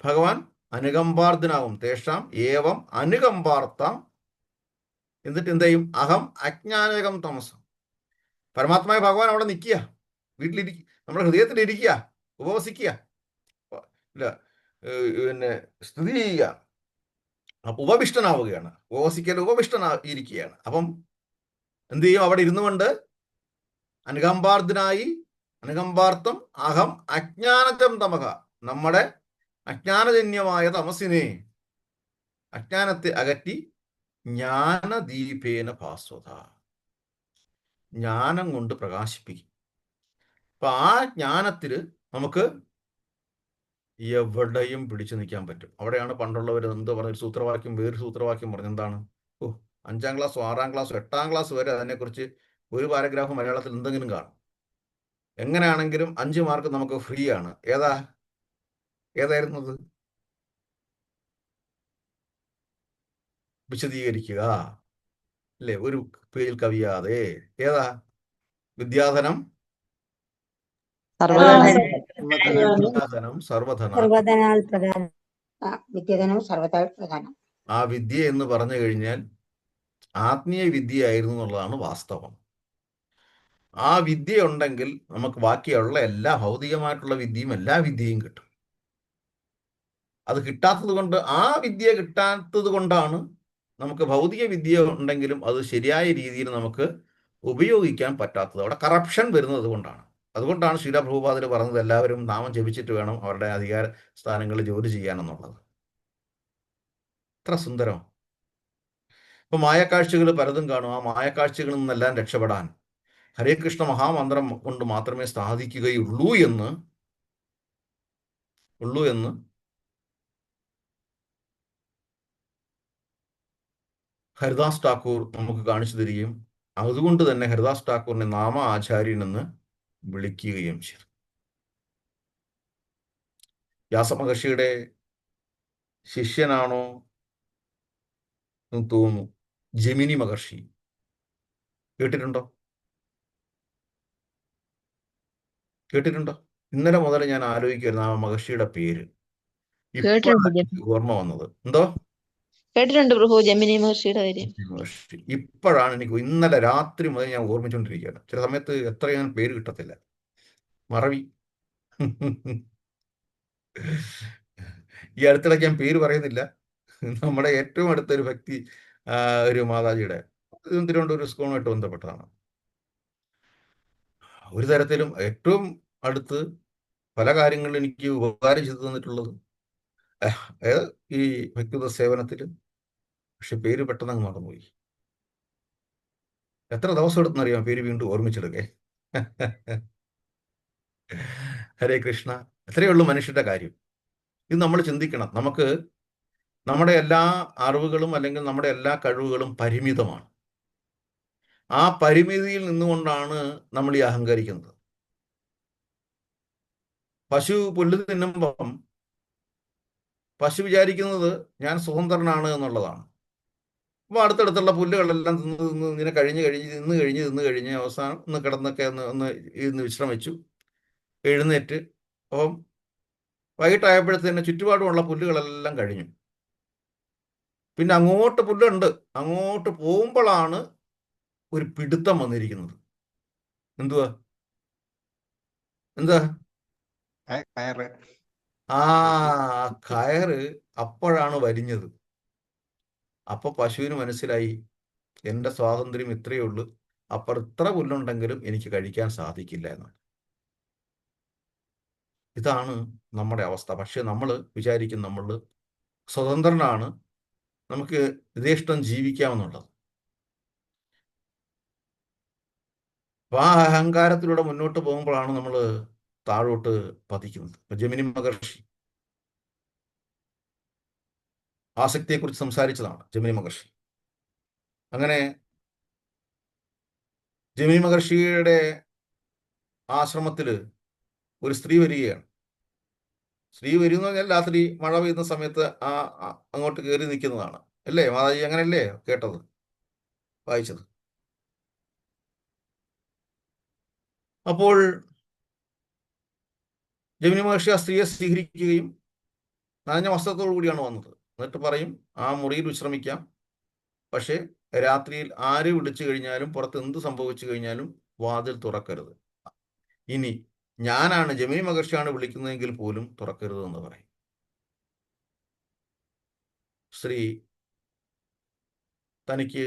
ഭഗവാൻ അനുകമ്പാർദ്രനാവും. തേഷാം ഏവം അനുകമ്പാർത്ഥം. എന്നിട്ട് എന്ത് ചെയ്യും? അഹം അജ്ഞാനകം തമസം. പരമാത്മായ ഭഗവാൻ അവിടെ നിൽക്കുക, വീട്ടിലിരിക്കുക, നമ്മുടെ ഹൃദയത്തിലിരിക്കുക, ഉപവസിക്കുക, ഇല്ല പിന്നെ സ്ഥിതി ചെയ്യുക. അപ്പൊ ഉപവിഷ്ടനാവുകയാണ്. ഉപവസിക്കൽ ഉപവിഷ്ടനായിരിക്കുകയാണ്. അപ്പം എന്ത് ചെയ്യും? അവിടെ ഇരുന്നു കൊണ്ട് അനുകമ്പാർദ്ദനായി, അനുകമ്പാർത്ഥം അഹം അജ്ഞാനജം തമഹ, നമ്മുടെ അജ്ഞാനജന്യമായ തമസിനെ, അജ്ഞാനത്തെ അകറ്റി ജ്ഞാനദീപേന ഭാസ്വത, ജ്ഞാനം കൊണ്ട് പ്രകാശിപ്പിക്കും. അപ്പൊ ആ ജ്ഞാനത്തിൽ നമുക്ക് എവിടെയും പിടിച്ചു നിൽക്കാൻ പറ്റും. അവിടെയാണ് പണ്ടുള്ളവർ എന്താ പറഞ്ഞ സൂത്രവാക്യം, വേറൊരു സൂത്രവാക്യം പറഞ്ഞ എന്താണ്? 5ാം ക്ലാസ്സോ 6ാം ക്ലാസ്സോ 8ാം ക്ലാസ് വരെ അതിനെക്കുറിച്ച് ഒരു പാരഗ്രാഫ് മലയാളത്തിൽ എന്തെങ്കിലും കാണും. എങ്ങനെയാണെങ്കിലും 5 മാർക്ക് നമുക്ക് ഫ്രീ ആണ്. ഏതായിരുന്നത്? വിശദീകരിക്കുക അല്ലേ, ഒരു പേജിൽ കവിയാതെ. ഏതാ? വിദ്യാധനം സർവധനാൽ പ്രധാനം. ആ വിദ്യ എന്ന് പറഞ്ഞു കഴിഞ്ഞാൽ ആത്മീയ വിദ്യയായിരുന്നു എന്നുള്ളതാണ് വാസ്തവം. ആ വിദ്യ ഉണ്ടെങ്കിൽ നമുക്ക് ബാക്കിയുള്ള എല്ലാ ഭൗതികമായിട്ടുള്ള വിദ്യയും എല്ലാ വിദ്യയും കിട്ടും. അത് കിട്ടാത്തത് കൊണ്ട്, ആ വിദ്യ കിട്ടാത്തത് കൊണ്ടാണ് നമുക്ക് ഭൗതിക വിദ്യ ഉണ്ടെങ്കിലും അത് ശരിയായ രീതിയിൽ നമുക്ക് ഉപയോഗിക്കാൻ പറ്റാത്തത്. അവിടെ കറപ്ഷൻ വരുന്നത് കൊണ്ടാണ്. അതുകൊണ്ടാണ് ശ്രീല പ്രഭുപാദര് പറഞ്ഞത് എല്ലാവരും നാമം ജപിച്ചിട്ട് വേണം അവരുടെ അധികാര സ്ഥാനങ്ങളിൽ ജോലി ചെയ്യാനെന്നുള്ളത്. എത്ര സുന്ദരം. ഇപ്പൊ മായക്കാഴ്ചകൾ പലതും കാണും. ആ മായക്കാഴ്ചകളിൽ നിന്നെല്ലാം രക്ഷപ്പെടാൻ ഹരേ കൃഷ്ണ മഹാമന്ത്രം കൊണ്ട് മാത്രമേ സാധിക്കുകയുള്ളൂ എന്ന് ഹരിദാസ് ഠാക്കൂർ നമുക്ക് കാണിച്ചു തരികയും അതുകൊണ്ട് തന്നെ ഹരിദാസ് ഠാക്കൂറിനെ നാമ ആചാര്യൻ എന്ന് വിളിക്കുകയും ചെയ്തു. വ്യാസമഹർഷിയുടെ ശിഷ്യനാണോ എന്ന് തോന്നുന്നു ജമിനി മഹർഷി. കേട്ടിട്ടുണ്ടോ? ഇന്നലെ മുതൽ ഞാൻ ആലോചിക്കുമായിരുന്നു ആ മഹർഷിയുടെ പേര്. ഓർമ്മ വന്നത്. എന്തോ? കേട്ടിട്ടുണ്ട് പ്രഭു, ജമിനി മഹർഷിയുടെ കാര്യം. ഇപ്പോഴാണ് എനിക്ക്, ഇന്നലെ രാത്രി മുതൽ ഞാൻ ഓർമ്മിച്ചുകൊണ്ടിരിക്കുകയാണ്. ചില സമയത്ത് എത്ര ഞാൻ പേര് കിട്ടത്തില്ല, മറവി. ഈ അടുത്തിടയ്ക്ക് ഞാൻ പേര് പറയുന്നില്ല. നമ്മുടെ ഏറ്റവും അടുത്തൊരു വ്യക്തി, ഒരു മാതാജിയുടെ, തിരുവനന്തപുരം സ്കൂളുമായിട്ട് ബന്ധപ്പെട്ടതാണ്. ഒരു തരത്തിലും ഏറ്റവും അടുത്ത് പല കാര്യങ്ങളിലും എനിക്ക് ഉപകാരം ചെയ്തു തന്നിട്ടുള്ളത് ഈ വ്യക്തിഗത സേവനത്തിൽ. പക്ഷെ പേര് പെട്ടെന്ന് അങ്ങ് മറന്നുപോയി. എത്ര ദിവസം എടുത്തെന്നറിയാം പേര് വീണ്ടും ഓർമ്മിച്ചെടുക്കേ. ഹരേ കൃഷ്ണ. അത്രയേ ഉള്ളൂ മനുഷ്യന്റെ കാര്യം. ഇത് നമ്മൾ ചിന്തിക്കണം. നമുക്ക് നമ്മുടെ എല്ലാ അറിവുകളും അല്ലെങ്കിൽ നമ്മുടെ എല്ലാ കഴിവുകളും പരിമിതമാണ്. ആ പരിമിതിയിൽ നിന്നുകൊണ്ടാണ് നമ്മൾ ഈ അഹങ്കരിക്കുന്നത്. പശു പുല്ല് തിന്നുമ്പം പശു വിചാരിക്കുന്നത് ഞാൻ സ്വതന്ത്രനാണ് എന്നുള്ളതാണ്. അപ്പോൾ അടുത്തടുത്തുള്ള പുല്ലുകളെല്ലാം തിന്ന് ഇങ്ങനെ തിന്ന് കഴിഞ്ഞ് അവസാനം ഒന്ന് കിടന്നൊക്കെ ഒന്ന് ഇരുന്ന് വിശ്രമിച്ചു, എഴുന്നേറ്റ്. അപ്പം വൈകിട്ടായപ്പോഴത്തേന് ചുറ്റുപാടുമുള്ള പുല്ലുകളെല്ലാം കഴിഞ്ഞു. പിന്നെ അങ്ങോട്ട് പുല്ലുണ്ട്. അങ്ങോട്ട് പോകുമ്പോഴാണ് ഒരു പിടുത്തം വന്നിരിക്കുന്നത്. എന്തുവാ കയറ്. ആ കയറ് അപ്പോഴാണ് വലിഞ്ഞത്. അപ്പൊ പശുവിന് മനസ്സിലായി എൻ്റെ സ്വാതന്ത്ര്യം ഇത്രയേ ഉള്ളൂ, അപ്പുറം ഇത്ര പുല്ലുണ്ടെങ്കിലും എനിക്ക് കഴിക്കാൻ സാധിക്കില്ല എന്നാണ്. ഇതാണ് നമ്മുടെ അവസ്ഥ. പക്ഷെ നമ്മൾ വിചാരിക്കും നമ്മൾ സ്വതന്ത്രനാണ്, നമുക്ക് യഥേഷ്ടം ജീവിക്കാമെന്നുള്ളത്. അപ്പൊ ആ അഹങ്കാരത്തിലൂടെ മുന്നോട്ട് പോകുമ്പോഴാണ് നമ്മൾ താഴോട്ട് പതിക്കുന്നത്. ഇപ്പൊ ജമിനി മഹർഷി ആസക്തിയെക്കുറിച്ച് സംസാരിച്ചതാണ് ജമിനി മഹർഷി. അങ്ങനെ ജമിനി മഹർഷിയുടെ ആശ്രമത്തിൽ ഒരു സ്ത്രീ വരികയാണ്. സ്ത്രീ വരുന്ന പറഞ്ഞാൽ രാത്രി മഴ പെയ്യുന്ന സമയത്ത് അങ്ങോട്ട് കയറി നിൽക്കുന്നതാണ് അല്ലേ മാതാജി? അങ്ങനെയല്ലേ കേട്ടത്, വായിച്ചത്? അപ്പോൾ ജമിനി മഹർഷി ആ സ്ത്രീയെ സ്വീകരിക്കുകയും നനഞ്ഞ വസ്ത്രത്തോടു കൂടിയാണ് വന്നത്. എന്നിട്ട് പറയും, ആ മുറിയിൽ വിശ്രമിക്കാം, പക്ഷേ രാത്രിയിൽ ആര് വിളിച്ചു കഴിഞ്ഞാലും പുറത്ത് എന്ത് സംഭവിച്ചു കഴിഞ്ഞാലും വാതിൽ തുറക്കരുത്. ഇനി ഞാനാണ് ജമിനി മഹർഷിയാണ് വിളിക്കുന്നതെങ്കിൽ പോലും തുറക്കരുത് എന്ന് പറയും. സ്ത്രീ തനിക്ക്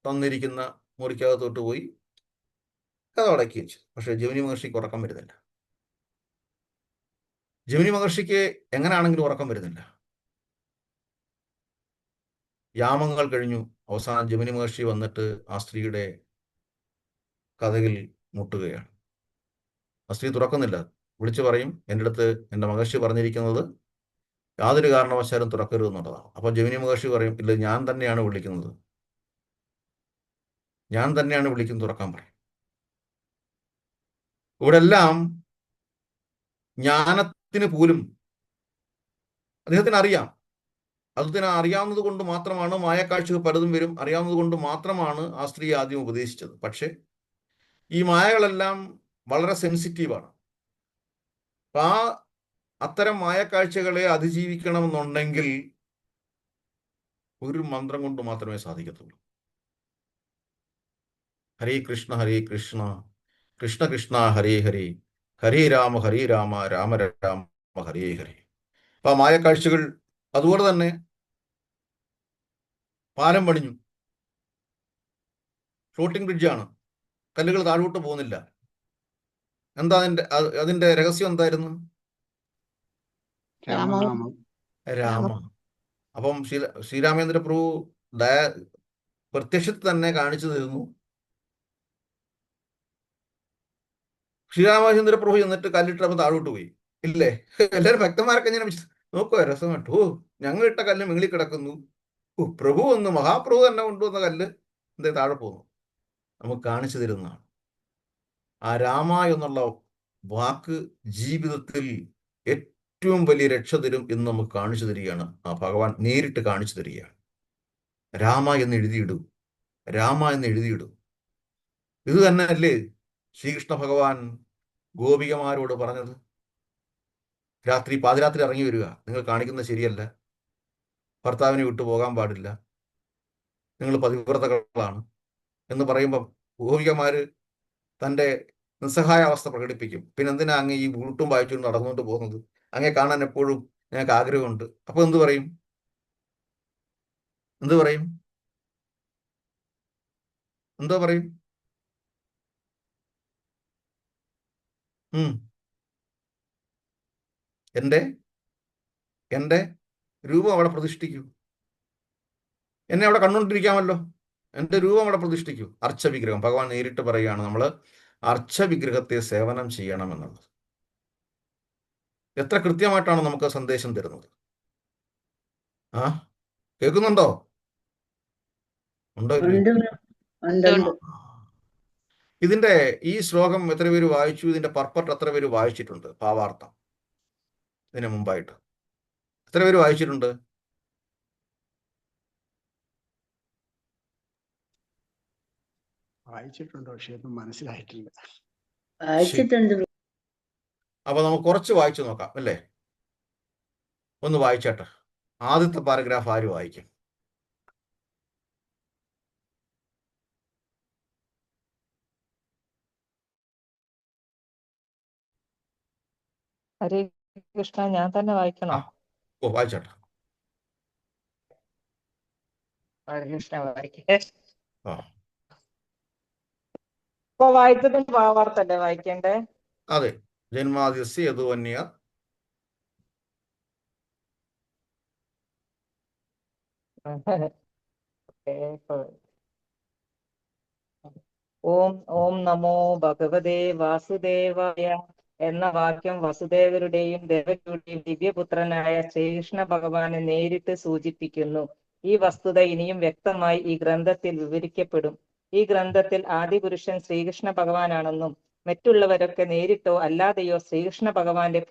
തന്നിരിക്കുന്ന മുറിക്കകത്തോട്ട് പോയി കഥ അടക്കി വെച്ചു. പക്ഷെ ജമിനി മഹർഷിക്ക് ഉറക്കം വരുന്നില്ല. ജമിനി മഹർഷിക്ക് എങ്ങനെയാണെങ്കിലും ഉറക്കം വരുന്നില്ല. യാമങ്ങൾ കഴിഞ്ഞു. അവസാനം ജമിനി മഹർഷി വന്നിട്ട് ആ സ്ത്രീയുടെ കഥകിൽ മുട്ടുകയാണ്. ആ സ്ത്രീ തുറക്കുന്നില്ല. വിളിച്ചു പറയും, എൻ്റെ അടുത്ത് എൻ്റെ മഹർഷി പറഞ്ഞിരിക്കുന്നത് യാതൊരു കാരണവശാലും തുറക്കരുത് എന്നുള്ളതാണ്. അപ്പോൾ ജമിനി മഹർഷി പറയും, ഇല്ല, ഞാൻ തന്നെയാണ് വിളിക്കുന്നത്, തുറക്കാൻ പറയും. ഇവിടെ എല്ലാം ജ്ഞാനത്തിന് പോലും അദ്ദേഹത്തിന് അറിയാം. അദ്ദേഹത്തിന് അറിയാവുന്നത് കൊണ്ട് മാത്രമാണ് മായക്കാഴ്ചകൾ പലതും വരും, അറിയാവുന്നത് കൊണ്ട് മാത്രമാണ് ആ സ്ത്രീ ആദ്യം ഉപദേശിച്ചത്. പക്ഷെ ഈ മായകളെല്ലാം വളരെ സെൻസിറ്റീവാണ്. അപ്പൊ അത്തരം മായക്കാഴ്ചകളെ അതിജീവിക്കണമെന്നുണ്ടെങ്കിൽ ഒരു മന്ത്രം കൊണ്ട് മാത്രമേ സാധിക്കത്തുള്ളൂ. ഹരേ കൃഷ്ണ ഹരേ കൃഷ്ണ കൃഷ്ണ കൃഷ്ണ ഹരേ ഹരേ, ഹരേ രാമ രാമ രാമ ഹരേ ഹരേ. അപ്പൊ ആ മായക്കാഴ്ചകൾ. അതുപോലെ തന്നെ പാലം പണിഞ്ഞു, ഫ്ലോട്ടിംഗ് ബ്രിഡ്ജാണ്, കല്ലുകൾ താഴോട്ട് പോകുന്നില്ല. എന്താ അതിന്റെ രഹസ്യം എന്തായിരുന്നു? രാമനാമം. രാമ. അപ്പം ശ്രീരാമേന്ദ്ര പ്രഭു പ്രത്യക്ഷത്തിൽ തന്നെ കാണിച്ചു തരുന്നു. ശ്രീരാമചന്ദ്ര പ്രഭു എന്നിട്ട് കല്ലിട്ടപ്പോൾ താഴോട്ട് പോയി, ഇല്ലേ? എല്ലാവരും ഭക്തന്മാരൊക്കെ ഇങ്ങനെ നോക്കുക, രസമായിട്ട്. ഞങ്ങൾ ഇട്ട കല്ല് മിങ്ങളി കിടക്കുന്നു, പ്രഭു ഒന്ന് മഹാപ്രഭു തന്നെ കൊണ്ടുവന്ന കല്ല് എന്തേ താഴെ പോകുന്നു? നമുക്ക് കാണിച്ചു തരുന്നതാണ്. ആ രാമ എന്നുള്ള വാക്ക് ജീവിതത്തിൽ ഏറ്റവും വലിയ രക്ഷ തരും എന്ന് നമുക്ക് കാണിച്ചു തരികയാണ്. ആ ഭഗവാൻ നേരിട്ട് കാണിച്ചു തരികയാണ്. രാമ എന്ന് എഴുതിയിടൂ. ഇത് തന്നെ അല്ലേ ശ്രീകൃഷ്ണ ഭഗവാൻ ഗോപികമാരോട് പറഞ്ഞത്? പാതിരാത്രി ഇറങ്ങി വരിക, നിങ്ങൾ കാണിക്കുന്നത് ശരിയല്ല, ഭർത്താവിനെ വിട്ടു പോകാൻ പാടില്ല, നിങ്ങൾ പതിവ്രതകളാണ് എന്ന് പറയുമ്പം ഗോപികമാര് തൻ്റെ നിസ്സഹായ അവസ്ഥ പ്രകടിപ്പിക്കും. പിന്നെ എന്തിനാ അങ്ങ് ഈ ബൂട്ടും വായിച്ചുകൊണ്ട് നടന്നുകൊണ്ട് പോകുന്നത്? അങ്ങേ കാണാൻ എപ്പോഴും ഞങ്ങൾക്ക് ആഗ്രഹമുണ്ട്. അപ്പൊ എന്തു പറയും? എന്തോ പറയും? എൻ്റെ രൂപം അവിടെ പ്രതിഷ്ഠിക്കൂ, എന്നെ അവിടെ കണ്ടുകൊണ്ടിരിക്കാമല്ലോ, എൻ്റെ രൂപം അവിടെ പ്രതിഷ്ഠിക്കൂ. അർച്ചവിഗ്രഹം. ഭഗവാൻ നേരിട്ട് പറയുകയാണ്, നമ്മൾ അർച്ചവിഗ്രഹത്തെ സേവനം ചെയ്യണമെന്നുള്ളത്. എത്ര കൃത്യമായിട്ടാണ് നമുക്ക് സന്ദേശം തരുന്നത്. ആ കേൾക്കുന്നുണ്ടോ? ഉണ്ടോ ഇല്ലയോ? ഉണ്ട് ഉണ്ട് ഉണ്ട്. ഇതിന്റെ ഈ ശ്ലോകം എത്ര പേര് വായിച്ചു? ഇതിന്റെ പർപ്പട്ട് എത്ര പേര് വായിച്ചിട്ടുണ്ട്? ഭാവാർത്ഥം ഇതിന് മുമ്പായിട്ട് എത്ര പേര് വായിച്ചിട്ടുണ്ട്? വായിച്ചിട്ടുണ്ട്, പക്ഷെ ഒന്നും മനസ്സിലായിട്ടില്ല. വായിച്ചിട്ടുണ്ട്. അപ്പൊ നമുക്ക് കുറച്ച് വായിച്ചു നോക്കാം അല്ലേ? ഒന്ന് വായിച്ചാട്ടെ. ആദ്യത്തെ പാരഗ്രാഫ് ആര് വായിക്കും? ഹരേ കൃഷ്ണ, ഞാൻ തന്നെ വായിക്കണോ? ഓ വായിച്ചാട്ടെ. ഹരേ കൃഷ്ണ വായിക്കേ. ആ ഇപ്പൊ വായിച്ചതും ഭാവാർത്ഥല്ലേ വായിക്കണ്ടേ? അതെ. ജന്മാദ്യസ്യ യദുവന്യ ഓം ഓം നമോ ഭഗവതേ വാസുദേവായ എന്ന വാക്യം വസുദേവരുടെയും ദേവകിയുടെയും ദിവ്യപുത്രനായ ശ്രീകൃഷ്ണ ഭഗവാനെ നേരിട്ട് സൂചിപ്പിക്കുന്നു. ഈ വസ്തുത ഇനിയും വ്യക്തമായി ഈ ഗ്രന്ഥത്തിൽ വിവരിക്കപ്പെടും. ഈ ഗ്രന്ഥത്തിൽ ആദിപുരുഷൻ ശ്രീകൃഷ്ണ ഭഗവാനാണെന്നും മറ്റുള്ളവരൊക്കെ നേരിട്ടോ അല്ലാതെയോ ശ്രീകൃഷ്ണ ഭഗവാന്റെ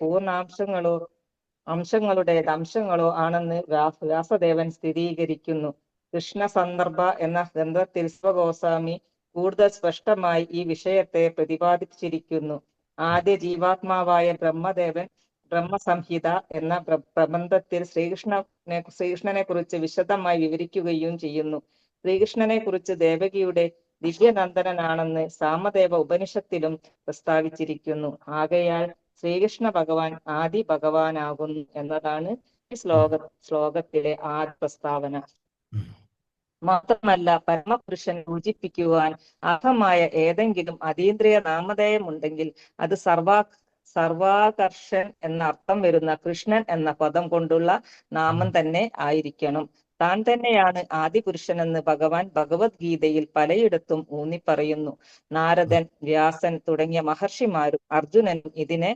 അംശങ്ങളോ ആണെന്ന് വ്യാസദേവൻ സ്ഥിരീകരിക്കുന്നു. കൃഷ്ണ സന്ദർഭ എന്ന ഗ്രന്ഥത്തിൽ ശിവഗോസ്വാമി കൂടുതൽ സ്പഷ്ടമായി ഈ വിഷയത്തെ പ്രതിപാദിച്ചിരിക്കുന്നു. ആദ്യ ജീവാത്മാവായ ബ്രഹ്മദേവൻ ബ്രഹ്മസംഹിത എന്ന പ്രബന്ധത്തിൽ ശ്രീകൃഷ്ണനെ കുറിച്ച് വിശദമായി വിവരിക്കുകയും ചെയ്യുന്നു. ശ്രീകൃഷ്ണനെ കുറിച്ച് ദേവകിയുടെ ദിവ്യനന്ദനാണെന്ന് സാമദേവ ഉപനിഷത്തിലും പ്രസ്താവിച്ചിരിക്കുന്നു. ആകയാൽ ശ്രീകൃഷ്ണ ഭഗവാൻ ആദി ഭഗവാനാകുന്നു എന്നതാണ് ഈ ശ്ലോകത്തിലെ ആദ്യ പ്രസ്താവന. മാത്രമല്ല പരമപുരുഷൻ സൂചിപ്പിക്കുവാൻ അർഹമായ ഏതെങ്കിലും അതീന്ദ്രിയ നാമധേയമുണ്ടെങ്കിൽ അത് സർവാകർഷൻ എന്ന അർത്ഥം വരുന്ന കൃഷ്ണൻ എന്ന പദം കൊണ്ടുള്ള നാമം തന്നെ ആയിരിക്കണം. താൻ തന്നെയാണ് ആദിപുരുഷനെന്ന് ഭഗവാൻ ഭഗവത്ഗീതയിൽ പലയിടത്തും ഊന്നിപ്പറയുന്നു. നാരദൻ, വ്യാസൻ തുടങ്ങിയ മഹർഷിമാരും അർജുനനും ഇതിനെ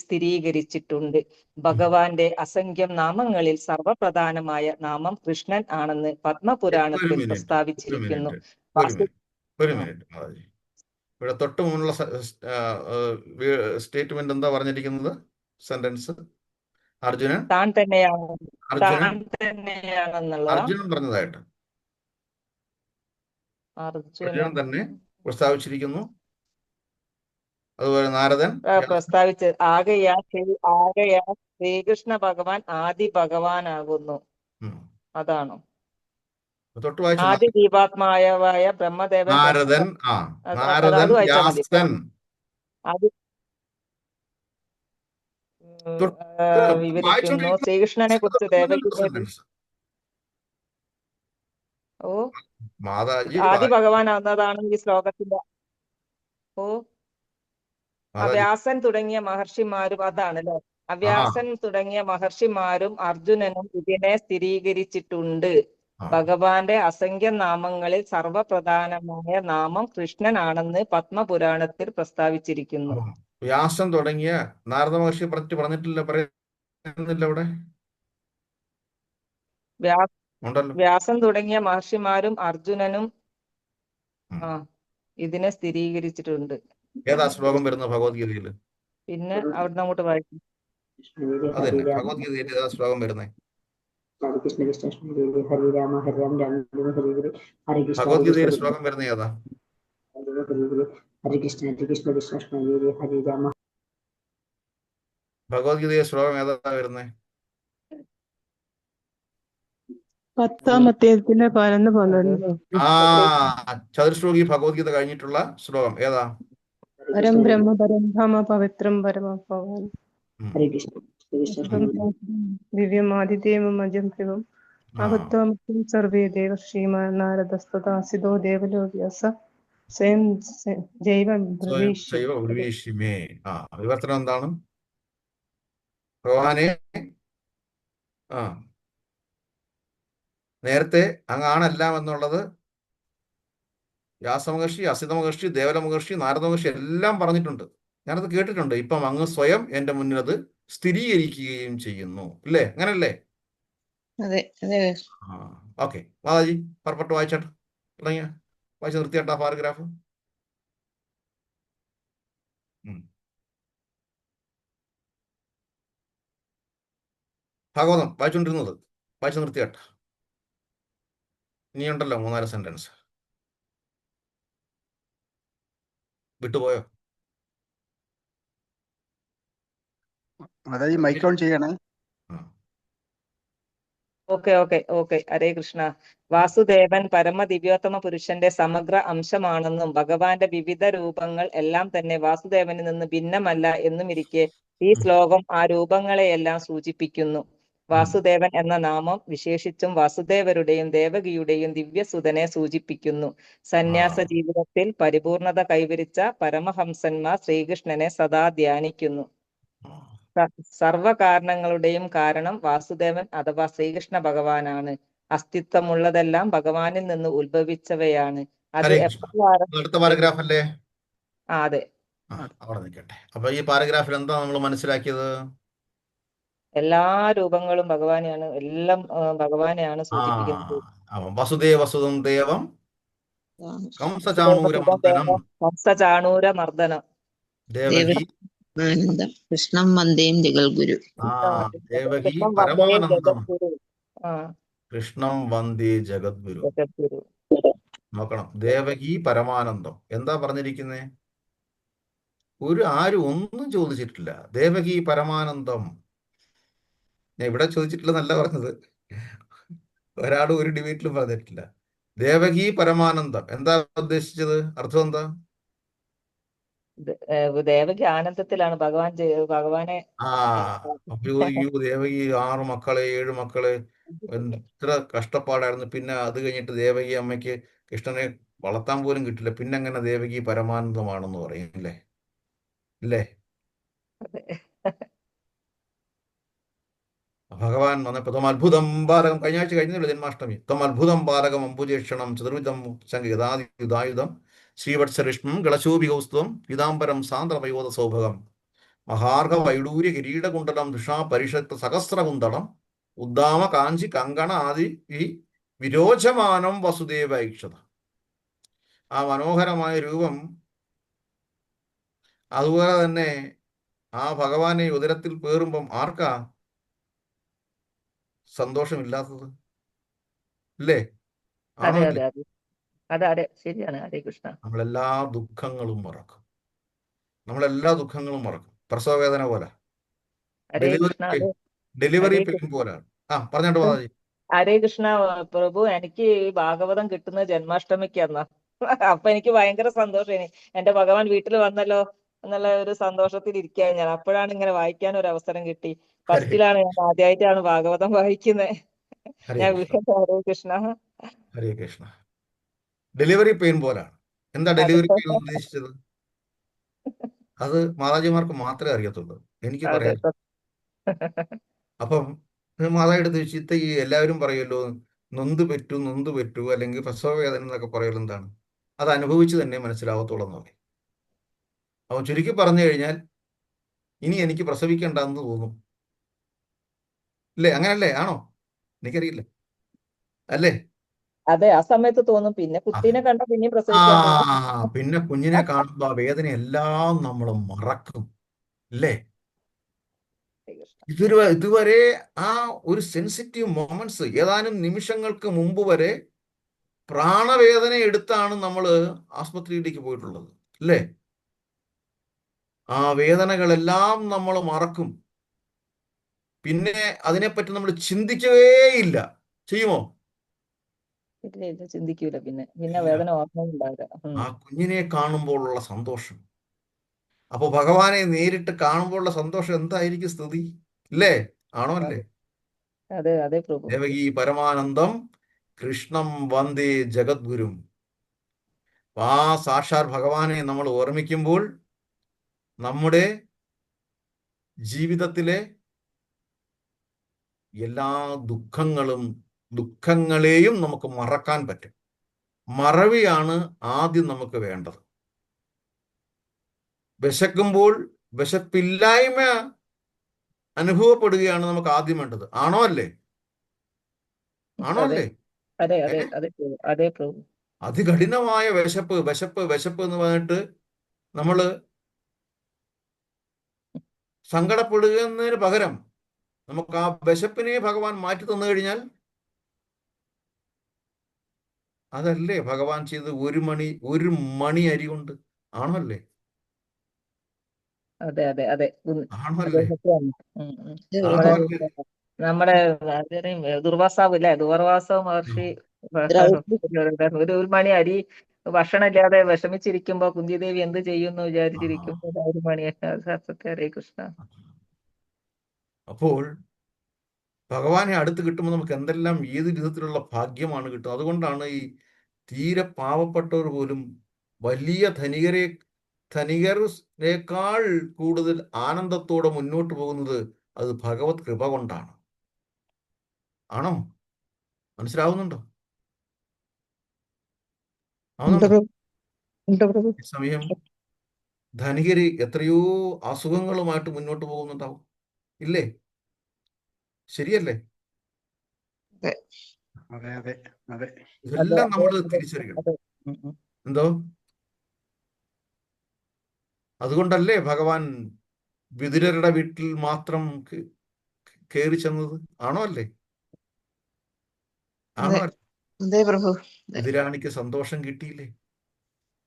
സ്ഥിരീകരിച്ചിട്ടുണ്ട്. ഭഗവാന്റെ അസംഖ്യം നാമങ്ങളിൽ സർവപ്രധാനമായ നാമം കൃഷ്ണൻ ആണെന്ന് പത്മപുരാണത്തിൽ പ്രസ്താവിച്ചിരിക്കുന്നു. ഒരു മിനിറ്റ്. ഇവിടെ തൊട്ട് മുന്നുള്ള സ്റ്റേറ്റ്മെന്റ് എന്താ പറഞ്ഞിരിക്കുന്നത്? സെന്റൻസ് അർജുനൻ താൻ തന്നെയാണെന്നുള്ള അർജുനൻ പറഞ്ഞതായിട്ട് അർജുനൻ തന്നെ പ്രസ്താവിച്ചിരിക്കുന്നു. അതുപോലെ നാരദൻ പ്രസ്താവിച്ചത് ആകയാൽ ശ്രീകൃഷ്ണ ഭഗവാൻ ആദി ഭഗവാനാകുന്നു. അതാണോ? തൊട്ട് വായിച്ചു. ആദി ജീവാത്മാവായ ബ്രഹ്മദേവൻ നാരദൻ വ്യാസൻ വിവരിക്കുന്നു. ശ്രീകൃഷ്ണനെ കുറിച്ച് ദേവകിയുടെ ആദി ഭഗവാനാകുന്നതാണ് ഈ ശ്ലോകത്തിന്റെ. വ്യാസൻ തുടങ്ങിയ മഹർഷിമാരും അതാണല്ലോ. വ്യാസൻ തുടങ്ങിയ മഹർഷിമാരും അർജുനനും ഇതിനെ സ്ഥിരീകരിച്ചിട്ടുണ്ട്. ഭഗവാന്റെ അസംഖ്യം നാമങ്ങളിൽ സർവപ്രധാനമായ നാമം കൃഷ്ണനാണെന്ന് പത്മപുരാണത്തിൽ പ്രസ്താവിച്ചിരിക്കുന്നു. വ്യാസൻ തുടങ്ങിയ നാരദ മഹർഷി പറയുന്നില്ല ഇവിടെ. വ്യാസൻ തുടങ്ങിയ മഹർഷിമാരും അർജുനനും ഇതിനെ സ്ഥിരീകരിച്ചിട്ടുണ്ട്. ഏതാ ശ്ലോകം വരുന്നത് ഭഗവത്ഗീതയിൽ? പിന്നെ അവിടുന്ന് അങ്ങോട്ട് വായിക്കും. അതന്നെ ഭഗവത്ഗീതയിൽ ഏതാ ശ്ലോകം വരുന്നത്? ഭഗവത്ഗീതയിലെ ശ്ലോകം വരുന്നത് ഏതാ? ഭഗവത്ഗീതയിലെ ശ്ലോകം ഏതാ വരുന്നത്? 10-ാം അധ്യായത്തിലെ 11-12. ചതുശ്ലോകി ഭഗവത്ഗീത കഴിഞ്ഞിട്ടുള്ള ശ്ലോകം ഏതാ? പരം ബ്രഹ്മ പരം ധാമ പവിത്രം പരമഭവാൻ ദിവ്യമാദിദേവം അജം ശിവം അഹത്വമത്യം സർവേ ദേവർഷീമാ നാരദസ്തദാസിതോ ദേവലോക്യാസ സ്വയം ജൈവ ബ്രവീഷിമേ. വിവർത്തനം എന്താണ്? ഭഗവാനെ നേരത്തെ അങ്ങാണെല്ലാം എന്നുള്ളത് വ്യാസമഹർഷി, അസിത മഹർഷി, ദേവല മഹർഷി, നാരദ മഹർഷി എല്ലാം പറഞ്ഞിട്ടുണ്ട്. ഞാനത് കേട്ടിട്ടുണ്ട്. ഇപ്പം അങ്ങ് സ്വയം എൻ്റെ മുന്നിൽ അത് സ്ഥിരീകരിക്കുകയും ചെയ്യുന്നു. ഇല്ലേ? അങ്ങനല്ലേ? അതെ അതെ. ആ, ഓക്കെ. മാതാജി പുറപ്പെട്ട് വായിച്ചാട്ട് തുടങ്ങിയ വായിച്ച് നിർത്തിയാട്ടാ പാരഗ്രാഫ്. ഭാഗവതം വായിച്ചുകൊണ്ടിരുന്നത് വായിച്ചു നിർത്തിയാട്ട. ഇനിയുണ്ടല്ലോ 3-4 സെന്റൻസ്. വിട്ടുപോയോ? അതായത് മൈക്ക് ഓൺ ചെയ്യണേ. ആ. ഓക്കെ. ഹരേ കൃഷ്ണ. വാസുദേവൻ പരമദിവ്യോത്തമ പുരുഷന്റെ സമഗ്ര അംശമാണെന്നും ഭഗവാന്റെ വിവിധ രൂപങ്ങൾ എല്ലാം തന്നെ വാസുദേവനിൽ നിന്ന് ഭിന്നമല്ല എന്നും ഇരിക്കെ ഈ ശ്ലോകം ആ രൂപങ്ങളെയെല്ലാം സൂചിപ്പിക്കുന്നു. വാസുദേവൻ എന്ന നാമം വിശേഷിച്ചും വാസുദേവരുടെയും ദേവകിയുടെയും ദിവ്യസുതനെ സൂചിപ്പിക്കുന്നു. സന്യാസ ജീവിതത്തിൽ പരിപൂർണത കൈവരിച്ച പരമഹംസന്മാർ ശ്രീകൃഷ്ണനെ സദാ ധ്യാനിക്കുന്നു. സർവകാരണങ്ങളുടെയും കാരണം വാസുദേവൻ അഥവാ ശ്രീകൃഷ്ണ ഭഗവാനാണ്. അസ്തിത്വമുള്ളതെല്ലാം ഭഗവാനിൽ നിന്ന് ഉത്ഭവിച്ചവയാണ്. അത് ഹരേ കൃഷ്ണ. എപ്രകാരം അടുത്ത പാരഗ്രാഫ് അല്ലേ? അതെ. അവിടെ നിൽക്കട്ടെ. അപ്പൊ ഈ പാരഗ്രാഫിൽ എന്താ നമ്മൾ മനസ്സിലാക്കിയത്? എല്ലാ രൂപങ്ങളും ഭഗവാനെയാണ്, എല്ലാം ഭഗവാനെയാണ് സൂചിപ്പിക്കുന്നത്. വസുദേവസുതം ദേവം കംസചാണൂരമർദ്ദനം കംസചാണൂരമർദ്ദനം ദേവകി ആനന്ദം കൃഷ്ണം വന്ദേം ജഗൽഗുരു. ദേവകി കൃഷ്ണം വന്ദേ പരമാനന്ദം. ജഗദ്ഗുരു. കൃഷ്ണം വന്ദേ ജഗദ്ഗുരു. ജഗദ്ഗുരു. നോക്കണം, ദേവകി പരമാനന്ദം എന്താ പറഞ്ഞിരിക്കുന്നേ? ആരും ഒന്നും ചോദിച്ചിട്ടില്ല. ദേവകി പരമാനന്ദം ഞാൻ ഇവിടെ ചോദിച്ചിട്ടില്ലെന്നല്ല പറഞ്ഞത്. ഒരാളും ഒരു ഡിബേറ്റിലും പറഞ്ഞിട്ടില്ല. ദേവകി പരമാനന്ദം എന്താ ഉദ്ദേശിച്ചത്? അർത്ഥം എന്താ? ദേവകി ആനന്ദത്തിലാണ് ഭഗവാനെ. അയ്യോ, ദേവകി 6 മക്കളെ 7 മക്കളെ എത്ര കഷ്ടപ്പാടായിരുന്നു. പിന്നെ അത് കഴിഞ്ഞിട്ട് ദേവകി അമ്മയ്ക്ക് കൃഷ്ണനെ വളർത്താൻ പോലും കിട്ടില്ല. പിന്നെ അങ്ങനെ ദേവകി പരമാനന്ദമാണെന്ന് പറയും അല്ലേ? ഇല്ലേ? ഭഗവാൻ വന്നപ്പോ ത്വമത്ഭുതം ബാലകം, കഴിഞ്ഞ ആഴ്ച കഴിഞ്ഞല്ലോ ജന്മാഷ്ടമി. ത്വമത്ഭുതം ബാലകം അംബുജേക്ഷണം ചതുർവിധം ശംഖിതായുധായുധം ശ്രീവത്സരിഷ്മം ഗളശോഭികൗസ്തുവം പീതാംബരം സാന്ദ്രമയോധ സൗഭകം മഹാർഘ വൈഡൂര്യ കിരീടകുണ്ടലം ദുഷാ പരിഷത്ത് സഹസ്രകുണ്ടളം ഉദ്ദാമ കാഞ്ചി കങ്കണ ആദി ഈ വിരോചമാനം വസുദേവ ഐക്ഷത. ആ മനോഹരമായ രൂപം, അതുപോലെ തന്നെ ആ ഭഗവാനെ ഉദരത്തിൽ പേറുമ്പം ആർക്കാ സന്തോഷമില്ലാത്തത്? ഇല്ലേ? അതെ ശരിയാണ്. ഹരേ കൃഷ്ണ. നമ്മളെല്ലാ ദുഃഖങ്ങളും മറക്കും. പ്രസവ വേദന പോലെ, ഡെലിവറി പെയിൻ പോലാണ്. പറഞ്ഞോട്ട് പോകാതെ. ഹരേ കൃഷ്ണ. പ്രഭു, എനിക്ക് ഈ ഭാഗവതം കിട്ടുന്ന ജന്മാഷ്ടമിക്കാന്നാ. അപ്പൊ എനിക്ക് ഭയങ്കര സന്തോഷം. എന്റെ ഭഗവാൻ വീട്ടിൽ വന്നല്ലോ എന്നുള്ള ഒരു സന്തോഷത്തിൽ ഇരിക്കുകയാണ് ഞാൻ. അപ്പോഴാണ് ഇങ്ങനെ വായിക്കാൻ ഒരു അവസരം കിട്ടി. ഫസ്റ്റിലാണ് ഞാൻ ആദ്യമായിട്ടാണ് ഭാഗവതം വായിക്കുന്നത്. ഹരേ കൃഷ്ണ. ഹരേ കൃഷ്ണ. ഡെലിവറി പെയിൻ പോലാണ്. എന്താ ഡെലിവറി പെയിൻ ഉദ്ദേശിച്ചത്? അത് മാതാജിമാർക്ക് മാത്രമേ അറിയത്തുള്ളൂ, എനിക്ക് പറയാം. അപ്പം മാതാജിയുടെ ചോദിച്ചിട്ട് ഈ എല്ലാവരും പറയുമല്ലോ നൊന്ത് പറ്റൂ അല്ലെങ്കിൽ പ്രസവ വേദന എന്നൊക്കെ പറയൽ എന്താണ്? അത് അനുഭവിച്ച് തന്നെ മനസ്സിലാവത്തോളം എന്ന് പറയും. അവൻ ചുരുക്കി പറഞ്ഞു കഴിഞ്ഞാൽ ഇനി എനിക്ക് പ്രസവിക്കേണ്ടെന്ന് തോന്നും. ഇല്ലേ? അങ്ങനല്ലേ? ആണോ? എനിക്കറിയില്ല. അല്ലേ? അതെ, ആ സമയത്ത് തോന്നും. പിന്നെ കുട്ടീനെ കണ്ട പിന്നെയും പ്രസവിക്കാൻ പിന്നെ കുഞ്ഞിനെ കാണുമ്പോ ആ വേദന എല്ലാം നമ്മൾ മറക്കും. അല്ലേ? ഇതുവരെ ആ ഒരു സെൻസിറ്റീവ് മൊമെന്റ്സ്, ഏതാനും നിമിഷങ്ങൾക്ക് മുമ്പ് വരെ പ്രാണവേദന എടുത്താണ് നമ്മൾ ആസ്പത്രിയിലേക്ക് പോയിട്ടുള്ളത്. അല്ലേ? ആ വേദനകളെല്ലാം നമ്മൾ മറക്കും. പിന്നെ അതിനെപ്പറ്റി നമ്മൾ ചിന്തിക്കുകയേയില്ല. ചെയ്യുമോ? ഇല്ല, ചിന്തിക്കൂല. പിന്നെ വേദന ഓർമ്മയുണ്ടാവില്ല. ആ കുഞ്ഞിനെ കാണുമ്പോഴുള്ള സന്തോഷം, അപ്പൊ ഭഗവാനെ നേരിട്ട് കാണുമ്പോഴുള്ള സന്തോഷം എന്തായിരിക്കും സ്ഥിതി? ഇല്ലേ? ആണോ? അല്ലേ? അതെ പ്രഭു. ദേവകി പരമാനന്ദം കൃഷ്ണം വന്ദേ ജഗദ്ഗുരും. ആ സാക്ഷാൽ ഭഗവാനെ നമ്മൾ ഓർമ്മിക്കുമ്പോൾ നമ്മുടെ ജീവിതത്തിലെ എല്ലാ ദുഃഖങ്ങളെയും നമുക്ക് മറക്കാൻ പറ്റും. മറവിയാണ് ആദ്യം നമുക്ക് വേണ്ടത്. വിശക്കുമ്പോൾ വിശപ്പില്ലായ്മ അനുഭവപ്പെടുകയാണ് നമുക്ക് ആദ്യം വേണ്ടത്. ആണോ അല്ലേ? ആണോ അതെ അല്ലേ? അതെ അതെ അതെ പ്രഭു. അതെ പ്രഭു. അതികഠിനമായ വിശപ്പ് വിശപ്പ് വിശപ്പ് എന്ന് പറഞ്ഞിട്ട് നമ്മൾ സങ്കടപ്പെടുന്നതിന് പകരം നമുക്ക് ആ വിശപ്പിനെ ഭഗവാൻ മാറ്റി തന്നു കഴിഞ്ഞാൽ അതല്ലേ ഭഗവാൻ ചെയ്ത് ഒരു മണി അരി കൊണ്ട്. ആണോ അല്ലേ? അതെ അതെ അതെ ആണോ അതെ അല്ലേ? സത്യമാണ്. ആണോ നമ്മുടെ അല്ലേ? നമ്മുടെ ദുർവാസാവ് ഇല്ലേ, ദുർവാസ മഹർഷി ദ്രൗപദി ഒരു മണി അരി ഭക്ഷണം ഇല്ലാതെ വിഷമിച്ചിരിക്കുമ്പോ കുന്തിദേവി എന്ത് ചെയ്യുമെന്ന് വിചാരിച്ചിരിക്കുമ്പോ ഒരു മണി സത്യ. ഹരേ കൃഷ്ണ. അപ്പോൾ ഭഗവാനെ അടുത്ത് കിട്ടുമ്പോൾ നമുക്ക് എന്തെല്ലാം ഏത് വിധത്തിലുള്ള ഭാഗ്യമാണ് കിട്ടുന്നത്. അതുകൊണ്ടാണ് ഈ തീരെ പാവപ്പെട്ടവർ പോലും വലിയ ധനികരേക്കാൾ കൂടുതൽ ആനന്ദത്തോടെ മുന്നോട്ട് പോകുന്നത്. അത് ഭഗവത് കൃപ കൊണ്ടാണ്. ആണോ? മനസ്സിലാവുന്നുണ്ടോ? ആവുന്നുണ്ടോ? ഈ സമയം ധനികര് എത്രയോ അസുഖങ്ങളുമായിട്ട് മുന്നോട്ട് പോകുന്നുണ്ടാവും. ഇല്ലേ? ശരിയല്ലേ? അതെ അതെ അതെ. ഇതെല്ലാം നമ്മൾ തിരിച്ചറിയണം. എന്തോ? അതുകൊണ്ടല്ലേ ഭഗവാൻ വിതുരരുടെ വീട്ടിൽ മാത്രം കയറി ചെന്നത്. ആണോ അല്ലേ? ആണോ അല്ലേ? അതെ പ്രഭു. വിതുരാണിക്ക് സന്തോഷം കിട്ടിയില്ലേ?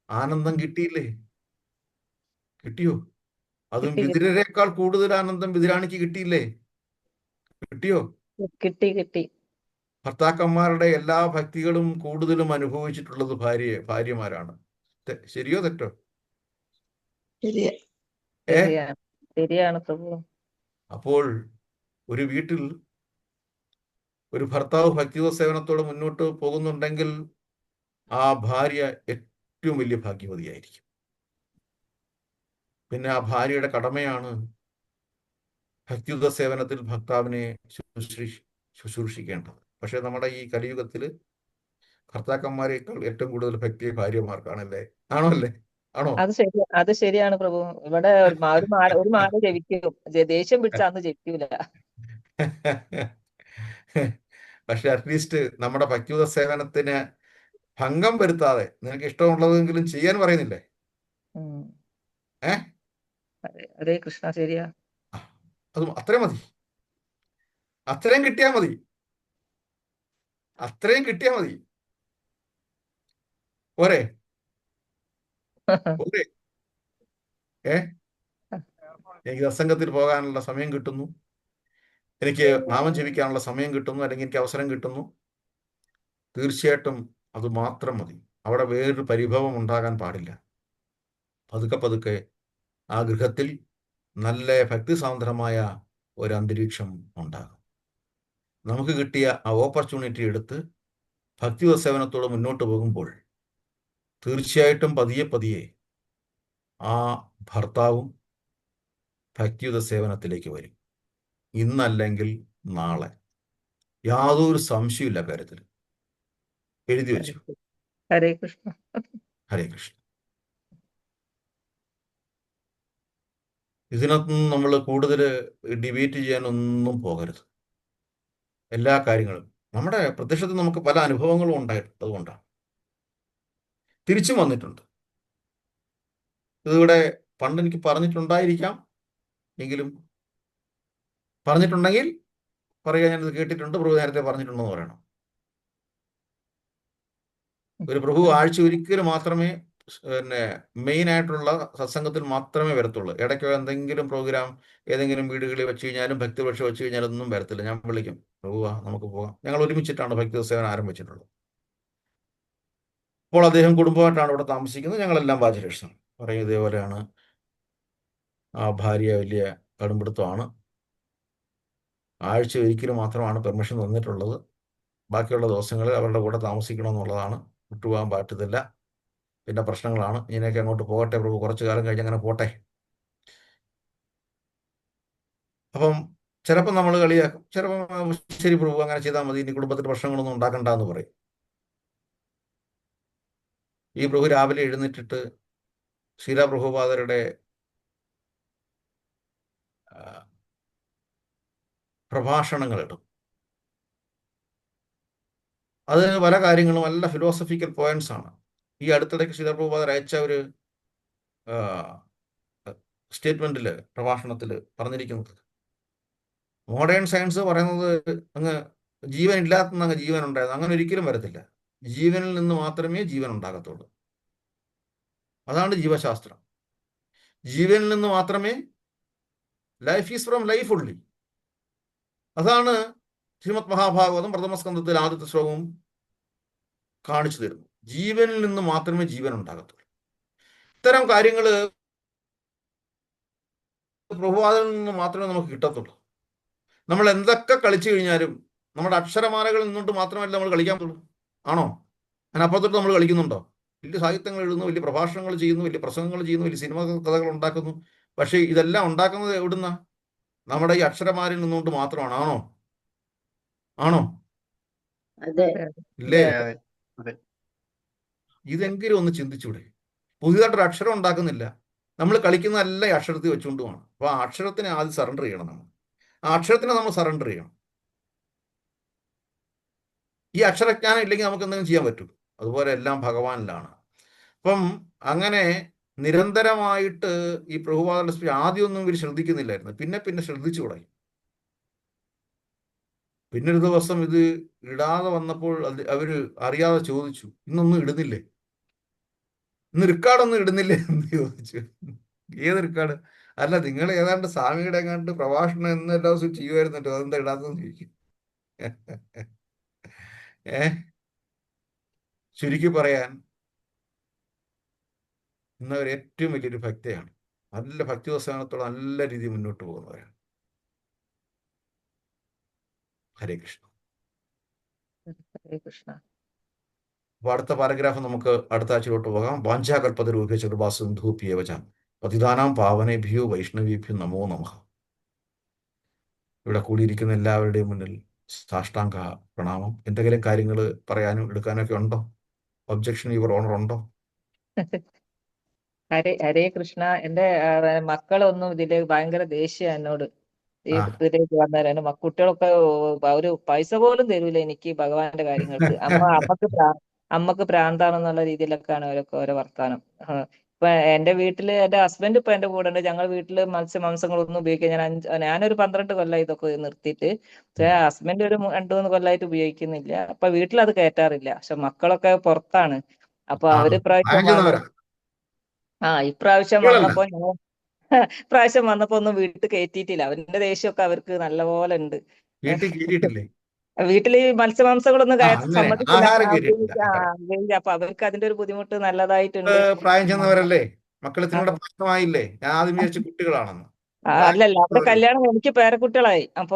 ആനന്ദം കിട്ടിയില്ലേ? കിട്ടിയോ? അതും കിട്ടി വിതുരരെക്കാൾ കൂടുതൽ ആനന്ദം വിതുരാണിക്ക് കിട്ടിയില്ലേ? കിട്ടിയോ? കിട്ടി കിട്ടി. ഭർത്താക്കന്മാരുടെ എല്ലാ ഭക്തികളും കൂടുതലും അനുഭവിച്ചിട്ടുള്ളത് ഭാര്യമാരാണ്. ശരിയോ തെറ്റോ? ശരിയാ. ശരിയാണ് ശരിയാണ് പ്രഭു. അപ്പോൾ ഒരു വീട്ടിൽ ഒരു ഭർത്താവ് ഭക്തിയോ സേവനത്തോടെ മുന്നോട്ട് പോകുന്നുണ്ടെങ്കിൽ ആ ഭാര്യ ഏറ്റവും വലിയ ഭാഗ്യവതിയായിരിക്കും. പിന്നെ ആ ഭാര്യയുടെ കടമയാണ് ഭക്തിയുത സേവനത്തിൽ ഭർത്താവിനെ ശുശ്രൂഷിക്കേണ്ടത്. പക്ഷെ നമ്മുടെ ഈ കലിയുഗത്തിൽ ഭർത്താക്കന്മാരെക്കാൾ ഏറ്റവും കൂടുതൽ ഭക്തി ഭാര്യമാർക്കാണല്ലേ? ആണോ അല്ലേ? ആണോ? അത് ശരിയാണ് പ്രഭു. ഇവിടെ ഒരു മാല ജപിക്കും, ദേഷ്യം പിടിച്ച അന്ന് ജപിക്കൂല. പക്ഷെ അറ്റ്ലീസ്റ്റ് നമ്മുടെ ഭക്തിയുത സേവനത്തിന് ഭംഗം വരുത്താതെ നിനക്ക് ഇഷ്ടമുള്ളതെങ്കിലും ചെയ്യാൻ പറയുന്നില്ലേ? ഹരേ കൃഷ്ണ. ശരിയാ. അത് അത്രയും മതി. അത്രയും കിട്ടിയാൽ മതി. അത്രയും കിട്ടിയാൽ മതി. പോരെ? പോരെ? എനിക്ക് സത്സംഗത്തിൽ പോകാനുള്ള സമയം കിട്ടുന്നു, എനിക്ക് നാമം ജപിക്കാനുള്ള സമയം കിട്ടുന്നു, അല്ലെങ്കിൽ എനിക്ക് അവസരം കിട്ടുന്നു. തീർച്ചയായിട്ടും അത് മാത്രം മതി. അവിടെ വേറൊരു പരിഭവം ഉണ്ടാകാൻ പാടില്ല. പതുക്കെ പതുക്കെ ആ ഗൃഹത്തിൽ നല്ല ഭക്തിസാന്ദ്രമായ ഒരു അന്തരീക്ഷം ഉണ്ടാകും. നമുക്ക് കിട്ടിയ ആ ഓപ്പർച്യൂണിറ്റി എടുത്ത് ഭക്തിയുത സേവനത്തോടെ മുന്നോട്ട് പോകുമ്പോൾ തീർച്ചയായിട്ടും പതിയെ പതിയെ ആ ഭർത്താവും ഭക്തിയുത സേവനത്തിലേക്ക് വരും. ഇന്നല്ലെങ്കിൽ നാളെ. യാതൊരു സംശയമില്ല കാര്യത്തിൽ. എഴുതി വെച്ചു. ഹരേ കൃഷ്ണ. ഹരേ കൃഷ്ണ. ഇതിനകത്തൊന്നും നമ്മൾ കൂടുതൽ ഡിബേറ്റ് ചെയ്യാനൊന്നും പോകരുത്. എല്ലാ കാര്യങ്ങളും നമ്മുടെ പ്രത്യക്ഷത്തിൽ നമുക്ക് പല അനുഭവങ്ങളും ഉണ്ടായിട്ടുള്ളത് കൊണ്ടാണ്. തിരിച്ചും വന്നിട്ടുണ്ട്. ഇതിവിടെ പണ്ട് എനിക്ക് പറഞ്ഞിട്ടുണ്ടായിരിക്കാം, എങ്കിലും പറഞ്ഞിട്ടുണ്ടെങ്കിൽ പറയുക, ഞാനിത് കേട്ടിട്ടുണ്ട്, പ്രഭു നേരത്തെ പറഞ്ഞിട്ടുണ്ടെന്ന് പറയണം. ഒരു പ്രഭു ആഴ്ച ഒരിക്കൽ മാത്രമേ പിന്നെ മെയിൻ ആയിട്ടുള്ള സത്സംഗത്തിൽ മാത്രമേ വരത്തുള്ളൂ. ഇടയ്ക്ക് എന്തെങ്കിലും പ്രോഗ്രാം ഏതെങ്കിലും വീടുകളിൽ വെച്ച് കഴിഞ്ഞാലും ഭക്തിപക്ഷ വെച്ച് കഴിഞ്ഞാലും ഒന്നും വരത്തില്ല. ഞാൻ വിളിക്കും, പ്രഭുവാ നമുക്ക് പോകാം. ഞങ്ങൾ ഒരുമിച്ചിട്ടാണ് ഭക്തി സേവനം ആരംഭിച്ചിട്ടുള്ളത്. അപ്പോൾ അദ്ദേഹം കുടുംബമായിട്ടാണ് ഇവിടെ താമസിക്കുന്നത്. ഞങ്ങളെല്ലാം ബാച്ചിലേഴ്സാണ്. പറയും ഇതേപോലെയാണ്. ആ ഭാര്യ വലിയ കടുംപിടുത്തമാണ്. ആഴ്ച ഒരിക്കലും മാത്രമാണ് പെർമിഷൻ തന്നിട്ടുള്ളത്. ബാക്കിയുള്ള ദിവസങ്ങളിൽ അവരുടെ കൂടെ താമസിക്കണമെന്നുള്ളതാണ്. വിട്ടുപോകാൻ പറ്റത്തില്ല. പിന്നെ പ്രശ്നങ്ങളാണ്. ഇങ്ങനെയൊക്കെ അങ്ങോട്ട് പോകട്ടെ പ്രഭു, കുറച്ചു കാലം കഴിഞ്ഞ് അങ്ങനെ പോട്ടെ. അപ്പം ചിലപ്പോൾ നമ്മൾ കളിയാക്കും, ചിലപ്പോൾ ശരി പ്രഭു അങ്ങനെ ചെയ്താൽ മതി, ഇനി കുടുംബത്തിൽ പ്രശ്നങ്ങളൊന്നും ഉണ്ടാക്കണ്ട എന്ന് പറയും. ഈ പ്രഭു രാവിലെ എഴുന്നേറ്റിട്ട് ശീല പ്രഭുപാദരുടെ പ്രഭാഷണങ്ങളിടും. അത് പല കാര്യങ്ങളും നല്ല ഫിലോസഫിക്കൽ പോയിന്റ്സ് ആണ്. ഈ അടുത്തിടയ്ക്ക് ശീല പ്രഭുപാദർ അയച്ച ഒരു സ്റ്റേറ്റ്മെന്റിൽ, പ്രഭാഷണത്തിൽ പറഞ്ഞിരിക്കുന്നത്, മോഡേൺ സയൻസ് പറയുന്നത് അങ്ങ് ജീവൻ ഇല്ലാത്ത അങ്ങ് ജീവൻ ഉണ്ടായത്, അങ്ങനെ ഒരിക്കലും വരത്തില്ല. ജീവനിൽ നിന്ന് മാത്രമേ ജീവൻ ഉണ്ടാകത്തുള്ളൂ. അതാണ് ജീവശാസ്ത്രം. ജീവനിൽ നിന്ന് മാത്രമേ, ലൈഫ് ഈസ് ഫ്രം ലൈഫ് ഉള്ളി. അതാണ് ശ്രീമദ് മഹാഭാഗവതം പ്രഥമസ്കന്ധത്തിൽ ആദ്യത്തെ ശ്ലോകവും കാണിച്ചു തരുന്നു. ജീവനിൽ നിന്ന് മാത്രമേ ജീവൻ ഉണ്ടാകത്തുള്ളൂ. ഇത്തരം കാര്യങ്ങൾ പ്രഭുവാദിൽ നിന്ന് മാത്രമേ നമുക്ക് കിട്ടത്തുള്ളൂ. നമ്മൾ എന്തൊക്കെ കളിച്ചു കഴിഞ്ഞാലും നമ്മുടെ അക്ഷരമാലകളിൽ നിന്നുകൊണ്ട് മാത്രമല്ല നമ്മൾ കളിക്കാൻ പറ്റുള്ളൂ. ആണോ? അതിനപ്പുറത്തോട്ട് നമ്മൾ കളിക്കുന്നുണ്ടോ? വലിയ സാഹിത്യങ്ങൾ എഴുതുന്നു, വലിയ പ്രഭാഷണങ്ങൾ ചെയ്യുന്നു, വലിയ പ്രസംഗങ്ങൾ ചെയ്യുന്നു, വലിയ സിനിമ കഥകൾ ഉണ്ടാക്കുന്നു. പക്ഷേ ഇതെല്ലാം ഉണ്ടാക്കുന്നത് എവിടുന്ന? നമ്മുടെ ഈ അക്ഷരമാലയിൽ നിന്നുകൊണ്ട് മാത്രമാണ്. ആണോ? ആണോ? അതെ. ഇല്ലേ? അതെ. ഇതെങ്കിലും ഒന്ന് ചിന്തിച്ചൂടെ? പുതിയതായിട്ടൊരു അക്ഷരം ഉണ്ടാക്കുന്നില്ല, നമ്മൾ കളിക്കുന്നതല്ല ഈ അക്ഷരത്തിൽ വെച്ചുകൊണ്ടുമാണ്. അപ്പോൾ ആ അക്ഷരത്തിനെ ആദ്യം സറണ്ടർ ചെയ്യണം. നമ്മൾ ആ അക്ഷരത്തിനെ നമ്മൾ സറണ്ടർ ചെയ്യണം. ഈ അക്ഷരജ്ഞാനം ഇല്ലെങ്കിൽ നമുക്ക് എന്തെങ്കിലും ചെയ്യാൻ പറ്റും? അതുപോലെ എല്ലാം ഭഗവാനിലാണ്. അപ്പം അങ്ങനെ നിരന്തരമായിട്ട് ഈ പ്രഭുപാദ സ്പീച്ച് ആദ്യമൊന്നും ഇവർ ശ്രദ്ധിക്കുന്നില്ലായിരുന്നു. പിന്നെ ശ്രദ്ധിച്ചു തുടങ്ങി. പിന്നൊരു ദിവസം ഇത് ഇടാതെ വന്നപ്പോൾ അവര് അറിയാതെ ചോദിച്ചു, ഇന്നൊന്നും ഇടുന്നില്ലേ, ഇന്ന് റിക്കാർഡൊന്നും ഇടുന്നില്ലേ എന്ന് ചോദിച്ചു. ഏത് റിക്കാർഡ്? അല്ല, നിങ്ങൾ ഏതാണ്ട് സ്വാമിയുടെ എങ്ങാണ്ട് പ്രഭാഷണം എന്ന് എല്ലാ ദിവസവും ചെയ്യുമായിരുന്നല്ലോ, അതെന്താ ഇടാത്തെന്ന് ചോദിക്കും. ചുരുക്കി പറയാൻ, ഇന്നവർ ഏറ്റവും വലിയൊരു ഭക്തയാണ്. നല്ല ഭക്തിവസാനത്തോടെ നല്ല രീതിയിൽ മുന്നോട്ട് പോകുന്നവരാണ്. ഹരേ കൃഷ്ണ. ഹരേ കൃഷ്ണ. അപ്പൊ അടുത്ത പാരഗ്രാഫ് നമുക്ക് അടുത്ത ആഴ്ചയിലോട്ട് പോകാം. വാഞ്ചാകൽപതരൂപേ ചെറുപാസുന്ധൂപ്യേവചാം പതിതാനാം പാവനേഭ്യോ വൈഷ്ണവീഭ്യോ നമോ നമഃ. ഇവിടെ കൂടിയിരിക്കുന്ന എല്ലാവരുടെയും മുന്നിൽ സാഷ്ടാംഗ പ്രണാമം. എന്തെങ്കിലും കാര്യങ്ങൾ പറയാനും എടുക്കാനും ഒക്കെ ഉണ്ടോ? ഒബ്ജക്ഷൻ യുവർ ഓണർ ഉണ്ടോ? ഹരേ കൃഷ്ണ. എന്റെ മക്കളൊന്നും ഇതില് ഭയങ്കര ദേഷ്യം എന്നോട്. ഈ ആ. ഇതിലേക്ക് വന്നേരം എന്റെ കുട്ടികളൊക്കെ ഒരു പൈസ പോലും തരൂല എനിക്ക് ഭഗവാന്റെ കാര്യങ്ങൾക്ക്. അമ്മക്ക് പ്രാന്താണെന്നുള്ള രീതിയിലൊക്കെയാണ് അവരൊക്കെ ഓരോ വർത്താനം. ഇപ്പൊ എന്റെ വീട്ടില് എന്റെ ഹസ്ബൻഡ് ഇപ്പൊ എന്റെ കൂടെ ഉണ്ട്. ഞങ്ങൾ വീട്ടില് മത്സ്യമാംസങ്ങളൊന്നും ഉപയോഗിക്കാൻ ഞാനൊരു 12 കൊല്ലം ഇതൊക്കെ നിർത്തിയിട്ട്. പക്ഷെ ഹസ്ബൻഡ് ഒരു 2-3 കൊല്ലമായിട്ട് ഉപയോഗിക്കുന്നില്ല. അപ്പൊ വീട്ടിൽ അത് കയറ്റാറില്ല. പക്ഷെ മക്കളൊക്കെ പുറത്താണ്. അപ്പൊ അവര് ഇപ്രാവശ്യം വന്നപ്പോ ഒന്നും വീട്ടിൽ കയറ്റിയിട്ടില്ല. അവന്റെ ദേഷ്യമൊക്കെ അവർക്ക് നല്ലപോലെ ഉണ്ട്. വീട്ടിൽ കയറ്റിയിട്ടില്ലേ? വീട്ടില് ഈ മത്സ്യമാംസങ്ങളൊന്നും സമ്മതിക്കില്ല. ആഹാരം കയറ്റിയിട്ടില്ല. അപ്പൊ അവർക്ക് അതിന്റെ ഒരു ബുദ്ധിമുട്ട് നല്ലതായിട്ടുണ്ട്. പ്രായം ചെന്നവരല്ലേ, മക്കൾ ഇതിനോട് പ്രായമായില്ലേ. ഞാൻ ആദ്യം വിചാരിച്ച കുട്ടികളാണെന്ന്. അല്ലല്ല, അവരുടെ കല്യാണം എനിക്ക് പേരക്കുട്ടികളായി. അപ്പൊ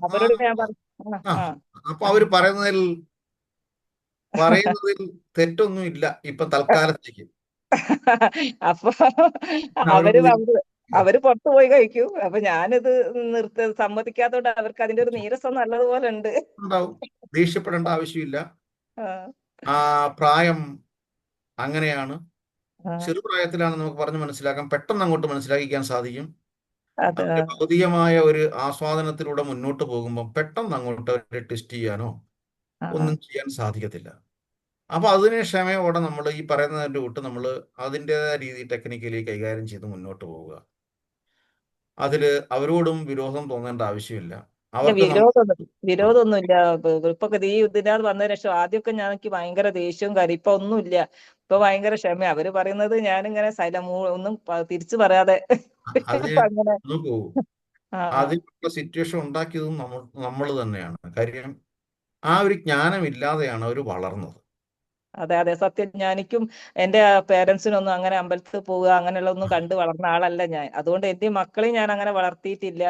അവരോട് ഞാൻ അപ്പൊ അവര് പറയുന്നതിൽ തെറ്റൊന്നും ഇല്ല ഇപ്പൊ തൽക്കാലത്തേക്ക്. അപ്പൊ അവര് പുറത്തു പോയി കഴിക്കും. അപ്പൊ ഞാനിത് സമ്മതിക്കാത്തോണ്ട് അവർക്ക് അതിന്റെ ഒരു നീരസം നല്ലതുപോലെ ഉണ്ട്. ദേഷ്യപ്പെടേണ്ട ആവശ്യമില്ല. പ്രായം അങ്ങനെയാണ്. ചെറുപ്രായത്തിലാണ് നമുക്ക് പറഞ്ഞ് മനസ്സിലാക്കാൻ, പെട്ടെന്ന് അങ്ങോട്ട് മനസ്സിലാക്കിക്കാൻ സാധിക്കും. ഭൗതികമായ ഒരു ആസ്വാദനത്തിലൂടെ മുന്നോട്ട് പോകുമ്പോൾ പെട്ടെന്ന് അങ്ങോട്ട് അവരെ ടെസ്റ്റ് ചെയ്യാനോ ഒന്നും ചെയ്യാൻ സാധിക്കത്തില്ല. അപ്പൊ അതിന് ക്ഷമയോടെ നമ്മൾ ഈ പറയുന്നതിന്റെ കൂട്ട് നമ്മൾ അതിൻ്റെതായ രീതി ടെക്നിക്കലി കൈകാര്യം ചെയ്ത് മുന്നോട്ട് പോവുക. അതില് അവരോടും വിരോധം തോന്നേണ്ട ആവശ്യമില്ല. വിരോധമൊന്നുമില്ല. ഇപ്പൊ ഈ ഇതിനകത്ത് വന്നതിന് ശേഷം ആദ്യമൊക്കെ എനിക്ക് ഭയങ്കര ദേഷ്യവും കാര്യം. ഇപ്പൊ ഒന്നുമില്ല. ഇപ്പൊ ഭയങ്കര ക്ഷമ. അവര് പറയുന്നത് ഞാനിങ്ങനെ ഒന്നും തിരിച്ചു പറയാതെ അങ്ങനെ അതിനുള്ള സിറ്റുവേഷൻ ഉണ്ടാക്കിയതും നമ്മൾ തന്നെയാണ്. കാര്യം ആ ഒരു ജ്ഞാനം ഇല്ലാതെയാണ് അവർ വളർന്നത്. അതെ, സത്യം. ഞാനിക്കും എന്റെ പേരൻസിനൊന്നും അങ്ങനെ അമ്പലത്തിൽ പോവുക അങ്ങനെയുള്ള ഒന്നും കണ്ടു വളർന്ന ആളല്ല ഞാൻ. അതുകൊണ്ട് എന്റെ മക്കളെയും ഞാൻ അങ്ങനെ വളർത്തിയിട്ടില്ല.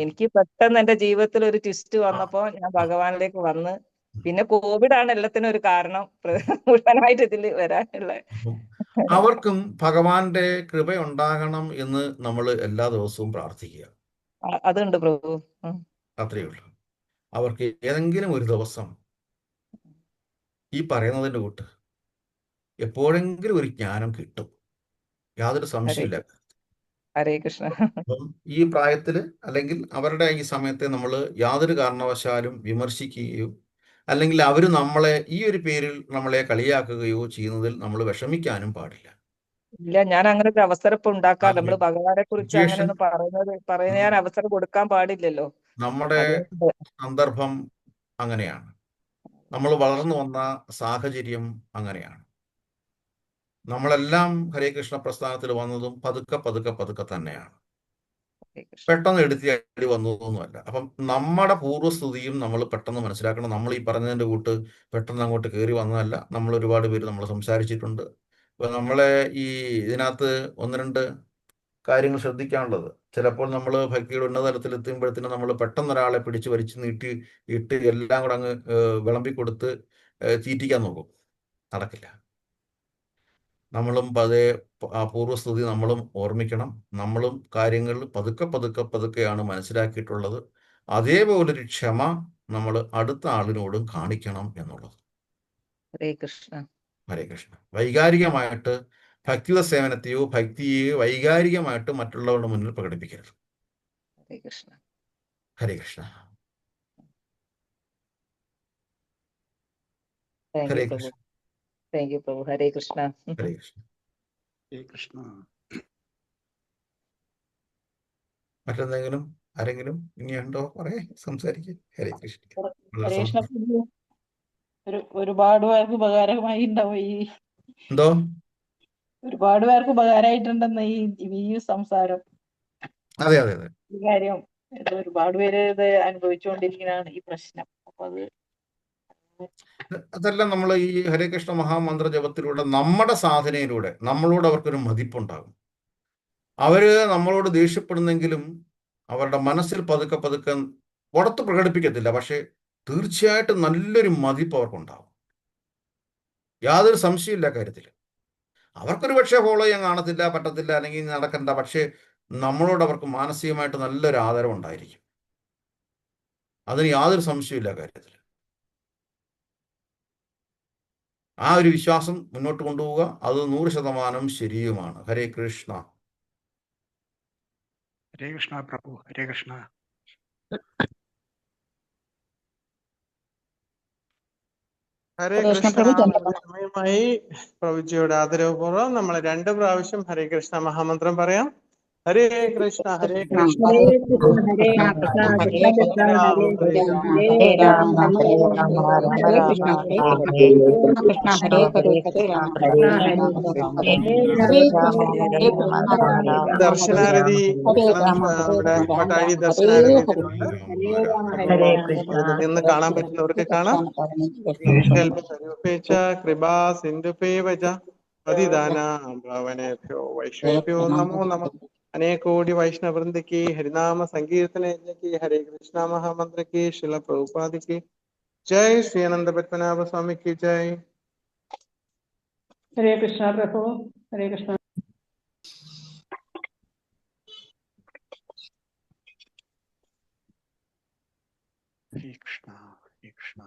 എനിക്ക് പെട്ടെന്ന് എന്റെ ജീവിതത്തിൽ ഒരു ട്വിസ്റ്റ് വന്നപ്പോ ഞാൻ ഭഗവാനിലേക്ക് വന്ന്. പിന്നെ കോവിഡ് ആണ് എല്ലാത്തിനും ഒരു കാരണം മുഴുവനായിട്ട് ഇതില് വരാനുള്ള. അവർക്കും ഭഗവാന്റെ കൃപ ഉണ്ടാകണം എന്ന് നമ്മൾ എല്ലാ ദിവസവും പ്രാർത്ഥിക്കുക. അതുണ്ട് പ്രഭു. അത്രയേ ഉള്ളൂ. അവർക്ക് ഏതെങ്കിലും ഒരു ദിവസം ഈ പറയുന്നതിന്റെ കൂട്ട് എപ്പോഴെങ്കിലും ഒരു ജ്ഞാനം കിട്ടും, യാതൊരു ഹരേ സംശയമില്ല. ഹരേ കൃഷ്ണ. അപ്പം ഈ പ്രായത്തിൽ അല്ലെങ്കിൽ അവരുടെ ഈ സമയത്തെ നമ്മൾ യാതൊരു കാരണവശാലും വിമർശിക്കുകയോ അല്ലെങ്കിൽ അവർ നമ്മളെ ഈ ഒരു പേരിൽ നമ്മളെ കളിയാക്കുകയോ ചെയ്യുന്നതിൽ നമ്മൾ വിഷമിക്കാനും പാടില്ല. ഇല്ല, ഞാൻ അങ്ങനെ ഒരു അവസരം ഇപ്പൊ ആ ഉണ്ടാക്കാൻ, നമ്മള് ഭഗവാനെ കുറിച്ച് സിറ്റുവേഷൻ അങ്ങനെയൊന്നും പറയുന്ന ഞാൻ അവസരം കൊടുക്കാൻ പാടില്ലല്ലോ. നമ്മുടെ അതുകൊണ്ട് സന്ദർഭം അങ്ങനെയാണ്, നമ്മൾ വളർന്നു വന്ന സാഹചര്യം അങ്ങനെയാണ്. നമ്മളെല്ലാം ഹരേ കൃഷ്ണ പ്രസ്ഥാനത്തിൽ വന്നതും പതുക്കെ പതുക്കെ പതുക്കെ തന്നെയാണ്, ഹരേ കൃഷ്ണ. പെട്ടെന്ന് എടുത്തിയാടി വന്നതൊന്നുമല്ല. അപ്പം നമ്മുടെ പൂർവ്വസ്ഥിതിയും നമ്മൾ പെട്ടെന്ന് മനസ്സിലാക്കണം. നമ്മൾ ഈ പറഞ്ഞതിൻ്റെ കൂട്ട് പെട്ടെന്ന് അങ്ങോട്ട് കയറി വന്നതല്ല. നമ്മൾ ഒരുപാട് പേര് നമ്മൾ സംസാരിച്ചിട്ടുണ്ട്. ഇപ്പം നമ്മളെ ഈ ഇതിനകത്ത് ഒന്ന് രണ്ട് കാര്യങ്ങൾ ശ്രദ്ധിക്കാനുള്ളത്, ചിലപ്പോൾ നമ്മൾ ഭക്തിയുടെ ഉന്നത തലത്തിൽ എത്തുമ്പോഴത്തേനും നമ്മൾ പെട്ടെന്ന് ഒരാളെ പിടിച്ച് വലിച്ചു നീട്ടി ഇട്ട് എല്ലാം കൂടെ അങ്ങ് വിളമ്പിക്കൊടുത്ത് തീറ്റിക്കാൻ നോക്കും, നടക്കില്ല. നമ്മളും ആ പൂർവ്വസ്ഥിതി നമ്മളും ഓർമ്മിക്കണം. നമ്മളും കാര്യങ്ങൾ പതുക്കെ പതുക്കെ പതുക്കെയാണ് മനസ്സിലാക്കിയിട്ടുള്ളത്. അതേപോലൊരു ക്ഷമ നമ്മൾ അടുത്ത ആളിനോടും കാണിക്കണം എന്നുള്ളത്. ഹരേ കൃഷ്ണ. ഹരേ കൃഷ്ണ. വൈകാരികമായിട്ട് ഭക്തിയുടെ സേവനത്തെയോ ഭക്തിയെയോ വൈകാരികമായിട്ട് മറ്റുള്ളവരുടെ മുന്നിൽ പ്രകടിപ്പിക്കരുത്. Hare Krishna. Hare Krishna. Thank Hare you Prabhu. Krishna. Thank you Prabhu. Hare Krishna. Hare Krishna. Hare Krishna. മറ്റെന്തെങ്കിലും ആരെങ്കിലും ഇനിയുണ്ടോ പറയേ, സംസാരിക്കുക. ഹരേ കൃഷ്ണ. വളരെ ഹരേ കൃഷ്ണ സന്തോഷം. പ്രഭു. ഒരുപാട് പേർക്ക് ഉപകാരമായി ഉണ്ടാവും എന്തോ ഒരുപാട് പേർക്ക് ഉപകാരമായിട്ടുണ്ടെന്ന് ഈ സംസാരം, അതെ അതെ അതെ ഈ കാര്യം. ഇത് ഒരുപാട് പേര് ഇത് അനുഭവിച്ചുകൊണ്ടിരിക്കുന്നതാണ് ഈ പ്രശ്നം. അപ്പൊ അതെല്ലാം നമ്മൾ ഈ ഹരേ കൃഷ്ണ മഹാമന്ത്ര ജപത്തിലൂടെ നമ്മുടെ സാധനയിലൂടെ നമ്മളോട് അവർക്കൊരു മതിപ്പുണ്ടാകും. അവര് നമ്മളോട് ദേഷ്യപ്പെടുന്നെങ്കിലും അവരുടെ മനസ്സിൽ പതുക്കെ പതുക്കെ പുറത്ത് പ്രകടിപ്പിക്കത്തില്ല, പക്ഷേ തീർച്ചയായിട്ടും നല്ലൊരു മതിപ്പ് അവർക്കുണ്ടാവും, യാതൊരു സംശയമില്ല കാര്യത്തിൽ. അവർക്കൊരു പക്ഷേ ഫോളോ ചെയ്യാൻ കാണത്തില്ല, പറ്റത്തില്ല, അല്ലെങ്കിൽ നടക്കണ്ട, പക്ഷേ നമ്മളോട് അവർക്ക് മാനസികമായിട്ട് നല്ലൊരു ആദരവ് ഉണ്ടായിരിക്കും. അതിന് യാതൊരു സംശയമില്ല കാര്യത്തിൽ. ആ ഒരു വിശ്വാസം മുന്നോട്ട് കൊണ്ടുപോവുക, അത് 100% ശരിയുമാണ്. ഹരേ കൃഷ്ണ. ഹരേ കൃഷ്ണ പ്രഭു. ഹരേ കൃഷ്ണ. ഹരേ ഹരേ കൃഷ്ണ കൃഷ്ണ. പ്രഭു. വളരെ സമയമായി പ്രഭുജിയുടെ ആദരവപൂർവ്വം നമ്മൾ 2 പ്രാവശ്യം ഹരേ കൃഷ്ണ മഹാമന്ത്രം പറയാം. ഹരേ കൃഷ്ണ ഹരേ കൃഷ്ണ ഹരേ കൃഷ്ണ കൃഷ്ണ ഹരേ കൃഷ്ണ രാമ ഹരേ ഹരേ രാമ രാമ ഹരേ രാമ രാമ ഹരേ രാമ രാമ രാമ ഹരേ രാമ കൃഷ്ണ ഹരേ ഹരേ കൃഷ്ണ ഹരേ ഹരേ ഹരേ രാമ കൃഷ്ണ ഹരേ ഹരേ രാമ കൃഷ്ണ ഹരേ ഹരേ രാമ രാമ ഹരേ ഹരേ രാമ രാമ ഹരേ രാമ രാമ ഹരേ ദർശനാരതി ഹരേ ഇളം രാമ ഹരേ നമ്മുടെ രാമ കൊട്ടാഴി രാമ ദർശനാരതി ഹരേ എത്തിയിട്ടുണ്ട്. ഹരേ രാമ അപ്പം ഹരേ ഹരേ രാമ കൃഷ്ണ. ഹരേ നിന്ന് രാമ കാണാൻ പറ്റുന്നവർക്ക് കാണാം. കൽപ്പതരുപേച്ച കൃപാ സിന്ധുപേവച പതിദാനാം ഭാവനേഭ്യോ വൈഷ്ണവേഭ്യോ നമോ നമഃ. अनेकोटि वैष्णव वृंद की हरिनाम संकीर्तन यज्ञ की हरे कृष्णा महामंत्र की शिला प्रभुपाद की जय. श्री अनंत पद्मनाभ स्वामी की जय. ഹരേ കൃഷ്ണ പ്രഭു. ഹരേ കൃഷ്ണ. ഹരേ കൃഷ്ണ. ഹരേ കൃഷ്ണ.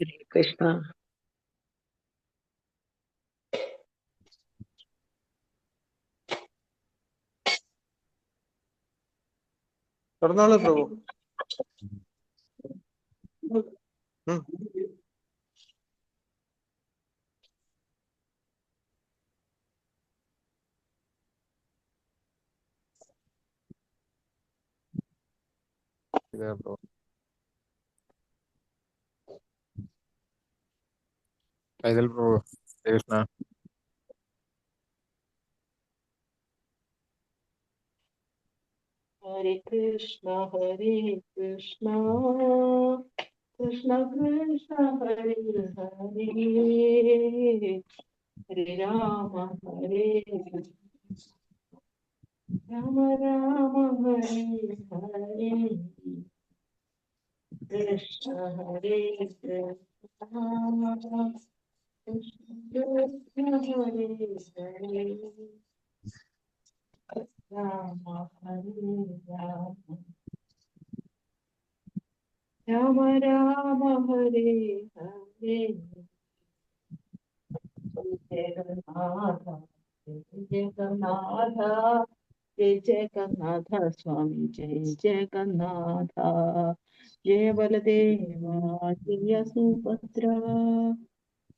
ഹരേ കൃഷ്ണ. തുടർന്നോളൂ പ്രഭു. Idol Pro, Krishna. ഹരേ കൃഷ്ണ ഹരേ കൃഷ്ണ കൃഷ്ണ കൃഷ്ണ ഹരേ ഹരേ ഹരേ രാമ ഹരേ രാമ രാമ ഹരേ ഹരേ കൃഷ്ണ ഹരേ കൃഷ്ണ കൃഷ്ണ കൃഷ്ണ ഹരേ ഹരേ രാമ ഹരേ രാമ രാമ രാമ ഹരേ ഹരേ ജഗന്നാഥ ജഗന്നാഥ ജയ ജഗന്നാഥ സ്വാമി ജയ ജഗന്നാഥ ജയ ബലദേവ ജയ സുഭദ്ര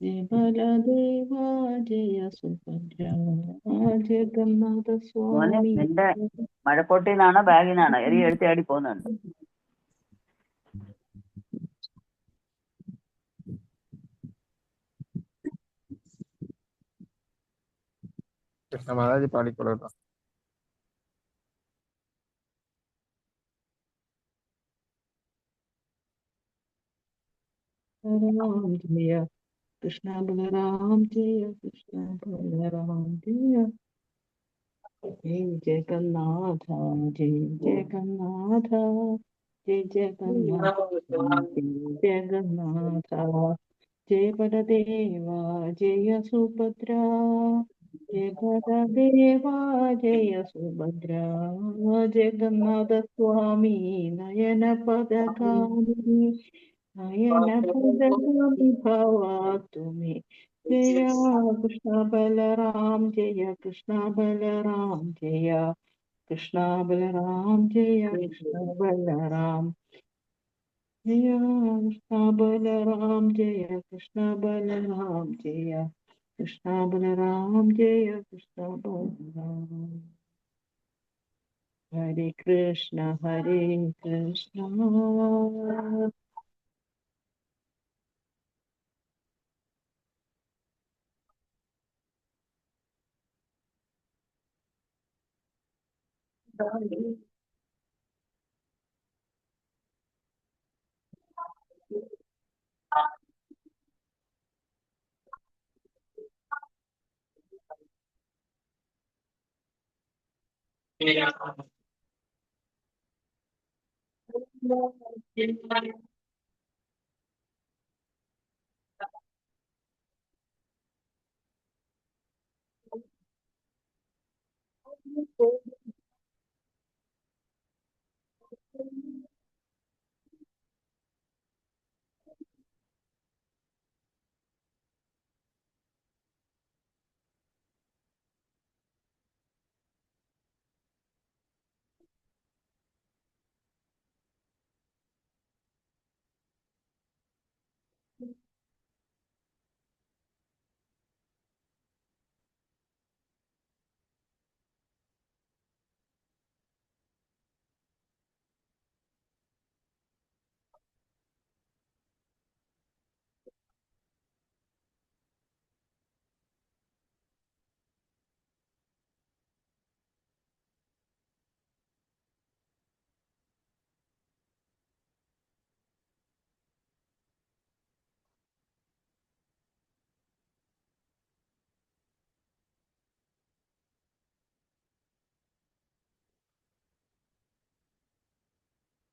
ജയ ബലദേവ ജയ സുഭദ്ര ജഗന്നാഥ മോനെ സ്വാമി നിന്റെ മഴക്കോട്ടയിൽ ബാഗിൽ നിന്നാണോ എറി എടുത്ത് ആടി പോകുന്നുണ്ട്. കൃഷ്ണ മാതാജി പാടിക്കോളൂ കേട്ടോ. ബലറാം ജയ കൃഷ്ണ ബലറാം ജയ കൃഷ്ണ ബലറാം ജയ ജയ ജഗന്നാഥ ജയ ജഗന്നാഥ ജയ ജഗന്നാഥ ജയ ജഗന്നാഥ ജയ ബലദേവ ജയ സുഭദ്ര ജയ ബലദേവ ജയ സുഭദ്ര ജഗന്നാഥ സ്വാമി നയന പദകാമി നയന പദകാമി ഭവാതു മേ ജയ കൃഷ്ണ ബലറാം ജയ കൃഷ്ണ ബലറാം ജയ കൃഷ്ണ ബലറാം ജയ കൃഷ്ണ ബലറാം ജയ കൃഷ്ണ ബലറാം ജയ കൃഷ്ണ ബലറാം ജയ കൃഷ്ണ ബലറാം ജയ കൃഷ്ണ ബലറാം ഹരേ കൃഷ്ണ ഹരേ കൃഷ്ണ